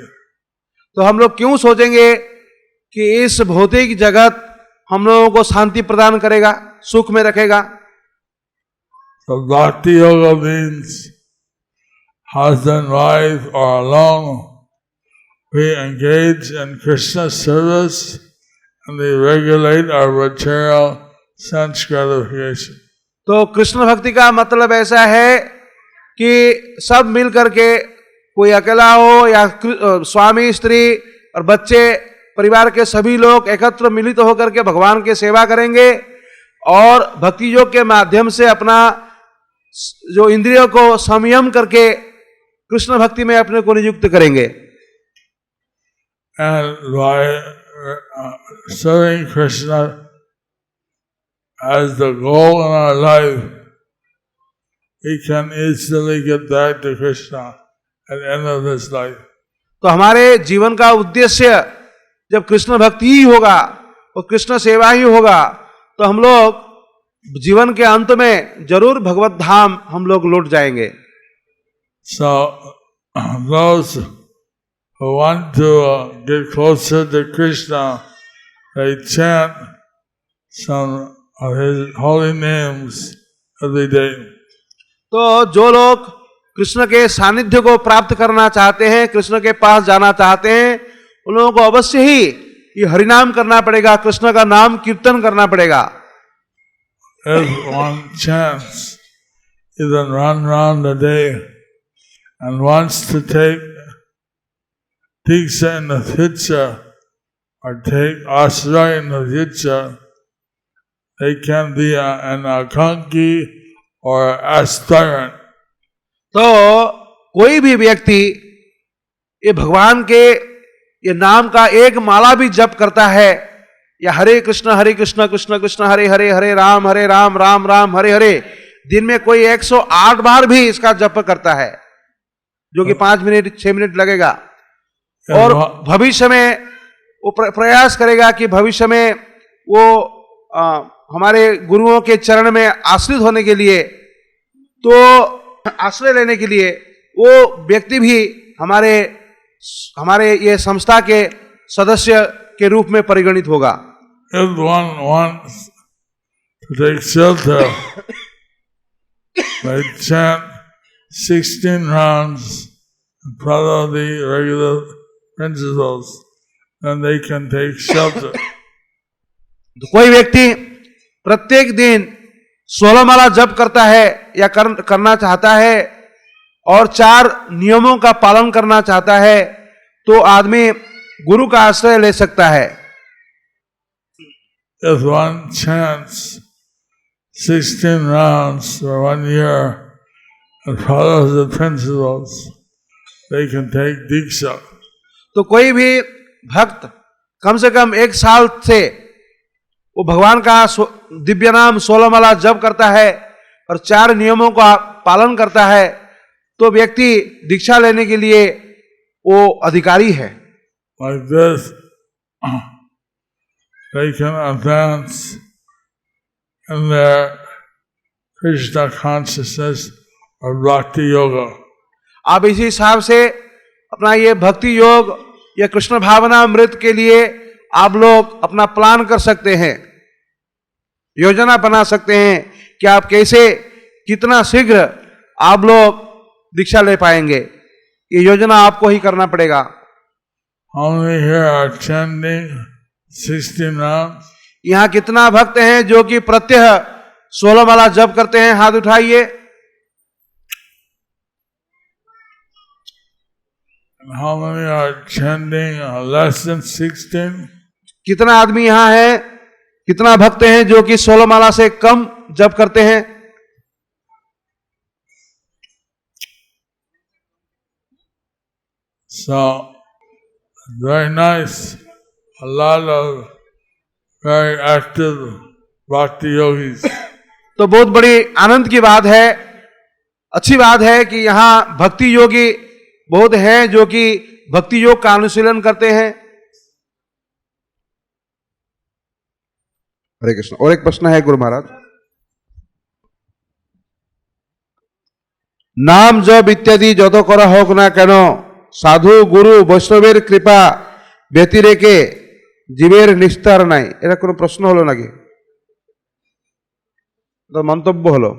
तो हम लोग क्यों सोचेंगे कि इस भौतिक जगत हम लोगों को शांति प्रदान करेगा, सुख में रखेगा? So Bhakti Yoga means husband, wife, or alone, we engage in Krishna's service and we regulate our material sense gratification. तो कृष्ण भक्ति का मतलब ऐसा है कि सब मिल करके, कोई अकेला हो या स्वामी, स्त्री और बच्चे, परिवार के सभी लोग एकत्र मिलित होकर के भगवान की सेवा करेंगे और भक्ति योग के माध्यम से अपना जो इंद्रियों को संयम करके कृष्ण भक्ति में अपने को नियुक्त करेंगे। And by serving Krishna as the goal in our life, we can easily get back to Krishna at the end of this life. तो हमारे जीवन का उद्देश्य जब कृष्ण भक्ति ही होगा और कृष्ण सेवा ही होगा, तो हम लोग जीवन के अंत में जरूर भगवत धाम हम लोग लौट जाएंगे। So those who want to get closer to Krishna, they chant some of his holy names every day. तो जो लोग कृष्ण के सानिध्य को प्राप्त करना चाहते हैं, कृष्ण के पास जाना चाहते हैं, उन लोगों को अवश्य ही ये हरिनाम करना पड़ेगा, कृष्ण का नाम कीर्तन करना पड़ेगा। If one chants even round a day and wants to take Diksha in the future or take Ashraya in the future, they can be an Akanki or aspirant. तो कोई भी व्यक्ति ये भगवान के ये नाम का एक माला भी जप करता है, या हरे कृष्ण कृष्ण कृष्ण हरे हरे, हरे राम राम राम हरे हरे, दिन में कोई 108 बार भी इसका जप करता है, जो कि 5 मिनट 6 मिनट लगेगा, और भविष्य में वो प्रयास करेगा कि भविष्य में वो हमारे गुरुओं के चरण में आश्रित होने के लिए, तो आश्रय लेने के लिए वो व्यक्ति भी हमारे ये संस्था के सदस्य के रूप में परिगणित होगा। If one wants to take shelter, they chant 16 rounds and follow the regular principles, then they can take shelter. तो कोई व्यक्ति प्रत्येक दिन 16 माला जप करता है या करना चाहता है और 4 नियमों का पालन करना चाहता है, तो आदमी गुरु का आश्रय ले सकता है। If one chants 16 rounds for 1 year and follows the principles, they can take Diksha. तो कोई भी भक्त कम से कम 1 साल से वो भगवान का दिव्य नाम 16 माला जप करता है और 4 नियमों का पालन करता है, तो व्यक्ति दीक्षा लेने के लिए वो अधिकारी है। Like this, they can advance in their Krishna consciousness or Bhakti Yoga. आप इसी हिसाब से अपना ये भक्ति योग या कृष्ण भावना अमृत के लिए आप लोग अपना प्लान कर सकते हैं, योजना बना सकते हैं कि आप कैसे कितना शीघ्र आप लोग दीक्षा ले पाएंगे। ये योजना आपको ही करना पड़ेगा। How many here are chanting 16 rounds? यहाँ कितना भक्त हैं जो कि प्रत्यह 16 माला जप करते हैं? हाथ उठाइए। And how many are chanting less than 16? कितना आदमी यहाँ है, कितना भक्त हैं जो कि 16 माला से कम जप करते हैं? So, very nice. A lot of very active bhakti yogis. तो बहुत बड़ी आनंद की बात है, अच्छी बात है कि यहाँ भक्ति योगी बहुत हैं जो कि भक्ति योग का अनुशीलन करते हैं। हरे कृष्ण। और एक प्रश्न है गुरु महाराज, नाम जप इत्यादि যত করা হোক না কেন সাধু গুরু বৈষ্ণবের কৃপা ব্যতিরেকে জীবের নিস্তার নাই, এটা কোনো প্রশ্ন হলো নাকি? तो मंतव्य हलो,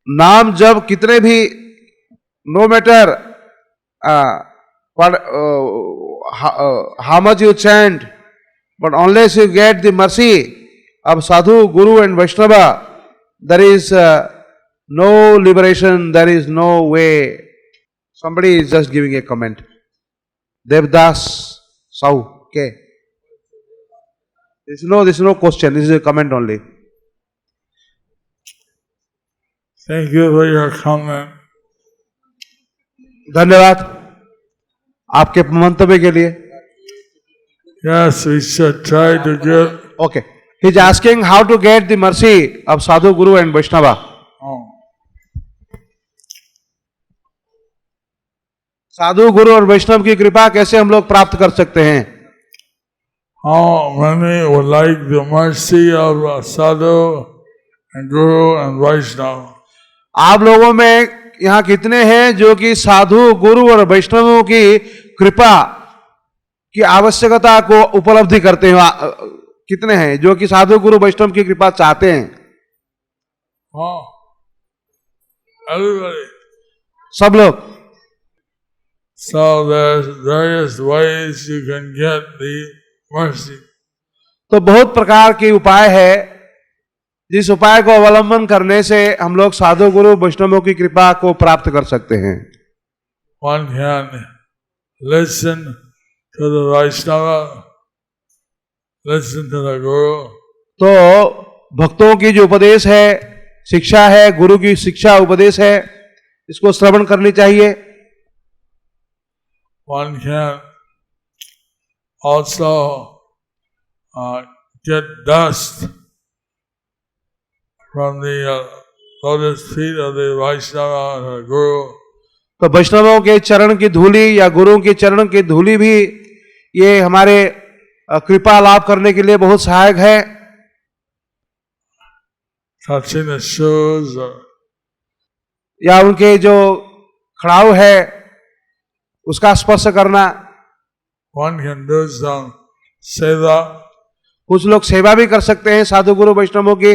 नाम जब कितने भी no matter how much you chant, but unless you get the mercy of sadhu, guru and vaishnava, there is no liberation, there is no way. Somebody is just giving a comment. Devdas Sau, okay. This is no question, this is a comment only. Thank you for your comment. धन्यवाद आपके मंतव्य के लिए। Yes, we should try to get. Okay. He is asking how to get the mercy of sadhu, guru and vaishnava. साधु गुरु और वैष्णव की कृपा कैसे हम लोग प्राप्त कर सकते हैं? How many would like the mercy of sadhu and guru and Vaishnava? आप लोगों में यहाँ कितने हैं जो कि साधु गुरु और वैष्णवों की कृपा की आवश्यकता को उपलब्धि करते हैं? कितने हैं जो कि साधु गुरु वैष्णव की कृपा चाहते हैं? Everybody. सब लोग। So there's various ways you can get the mercy. तो बहुत प्रकार के उपाय है, जिस उपाय को अवलंबन करने से हम लोग साधु गुरु वैष्णवों की कृपा को प्राप्त कर सकते हैं। One can listen to the Vaishnava, listen to the Guru. तो भक्तों की जो उपदेश है, शिक्षा है, गुरु की शिक्षा उपदेश है, इसको श्रवण करनी चाहिए। One can also get dust from the lotus feet of the Vaishnava or Guru. तो वैष्णवों के चरण की धूली या गुरु के चरण की धूली भी ये हमारे कृपा लाभ करने के लिए बहुत सहायक है। Touching the shoes or या उनके जो खड़ाऊ है उसका स्पर्श करना। one can do some seva. कुछ लोग सेवा भी कर सकते हैं साधु गुरु वैष्णवों की।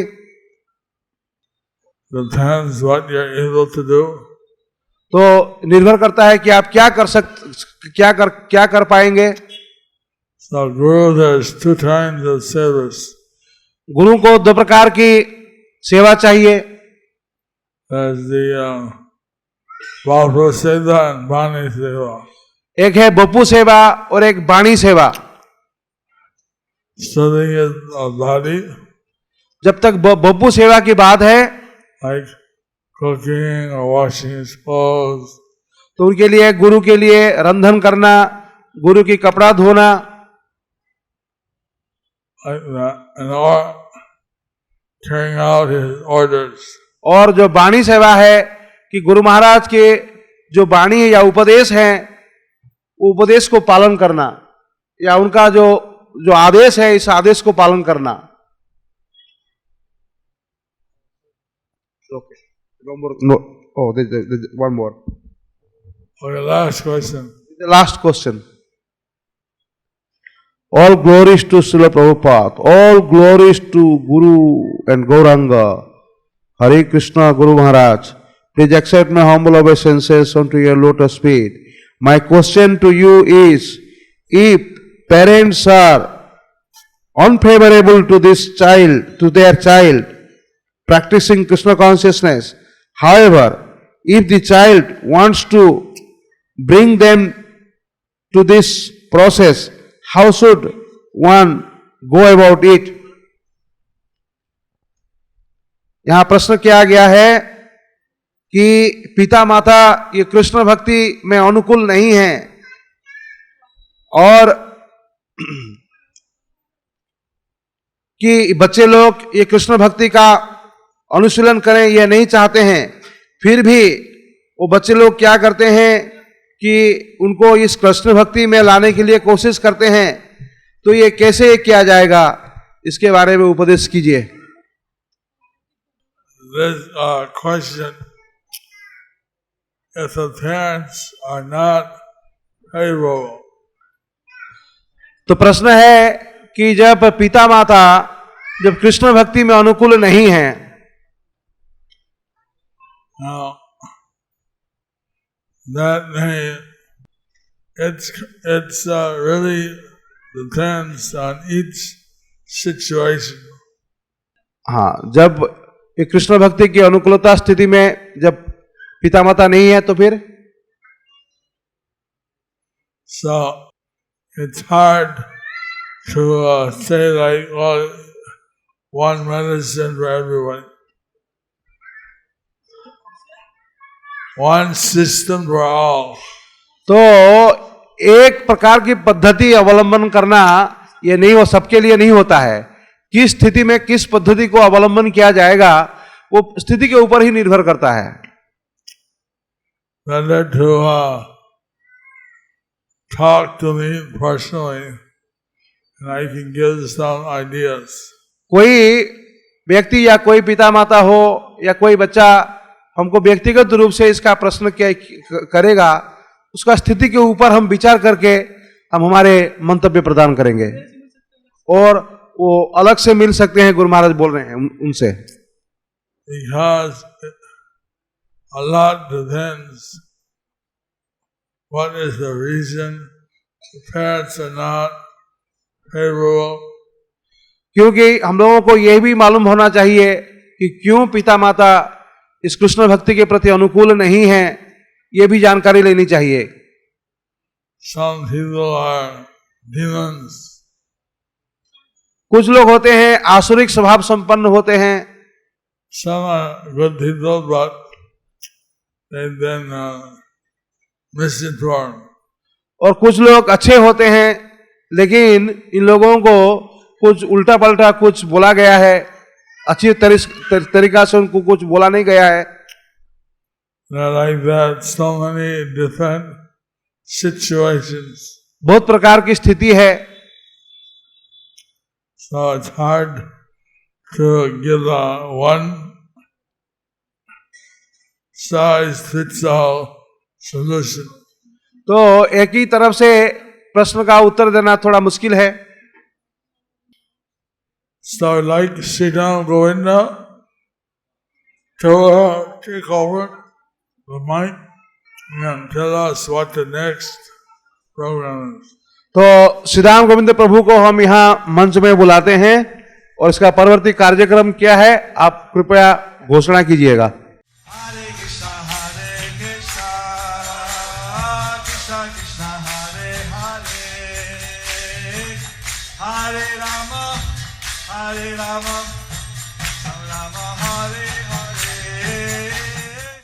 Depends what you're able to do. तो निर्भर करता है कि आप क्या कर पाएंगे। So Guru, there's 2 kinds of service. गुरु को 2 प्रकार की सेवा चाहिए। There's the Bhava Seva and Bani Seva. एक है बपू सेवा और एक बाणी सेवा। Studying is a body. जब तक बब्बू सेवा की बात है, like cooking or washing his clothes, तो उनके लिए, गुरु के लिए रंधन करना, गुरु की कपड़ा धोना, like that, and or carrying out his orders. और जो वाणी सेवा है कि गुरु महाराज के जो वाणी है या उपदेश है, उपदेश को पालन करना, या उनका जो आदेश है, इस आदेश को पालन करना। Okay. No. Oh, there's one more. Okay, last question. The last question. All glories to Srila Prabhupada. All glories to Guru and Gauranga. Hare Krishna, Guru Maharaj. Please accept my humble obeisances unto your lotus feet. My question to you is, if parents are unfavorable to this child, to their child, practicing Krishna consciousness, however, if the child wants to bring them to this process, how should one go about it? यहां प्रश्न किया गया है कि पिता माता ये कृष्ण भक्ति में अनुकूल नहीं है और कि बच्चे लोग ये कृष्ण भक्ति का अनुशीलन करें ये नहीं चाहते हैं, फिर भी वो बच्चे लोग क्या करते हैं कि उनको इस कृष्ण भक्ति में लाने के लिए कोशिश करते हैं, तो ये कैसे किया जाएगा, इसके बारे में उपदेश कीजिए। This question, if the parents are not favorable, तो प्रश्न है कि जब पिता माता जब कृष्ण भक्ति में अनुकूल नहीं है, that it's really depends on each situation. हाँ, जब ये कृष्ण भक्ति की अनुकूलता स्थिति में जब पिता माता नहीं है तो फिर So it's hard to say like, well, one medicine for everyone, one system for all. तो एक प्रकार की पद्धति अवलंबन करना ये नहीं हो, सबके लिए नहीं होता है। किस स्थिति में किस पद्धति को अवलंबन किया जाएगा वो स्थिति के ऊपर ही निर्भर करता है। Better to talk to me personally and I can give some ideas. कोई व्यक्ति या कोई पिता माता हो या कोई बच्चा हमको व्यक्तिगत रूप से इसका प्रश्न करेगा, उसका स्थिति के ऊपर हम विचार करके हम हमारे मंतव्य प्रदान करेंगे और वो अलग से मिल सकते हैं। गुरु महाराज बोल रहे हैं उनसे, because a lot depends what is the reason the parents are not favorable. क्योंकि हम लोगों को यह भी मालूम होना चाहिए कि क्यों पिता माता इस कृष्ण भक्ति के प्रति अनुकूल नहीं है, ये भी जानकारी लेनी चाहिए। Some people are demons. कुछ लोग होते हैं आसुरिक स्वभाव संपन्न होते हैं, Some are good people, but they've been misinformed. और कुछ लोग अच्छे होते हैं लेकिन इन लोगों को कुछ उल्टा पलटा कुछ बोला गया है, अच्छी तरीका से उनको कुछ बोला नहीं गया है। Like that, so many different situations. बहुत प्रकार की स्थिति है, so it's hard to give one size fits all solution. तो एक ही तरफ से प्रश्न का उत्तर देना थोड़ा मुश्किल है। So like Sridham Govinda, to take over the mic and tell us what the next program is. तो श्रीराम गोविंद प्रभु को हम यहाँ मंच में बुलाते हैं और इसका परवर्ती कार्यक्रम क्या है आप कृपया घोषणा कीजिएगा।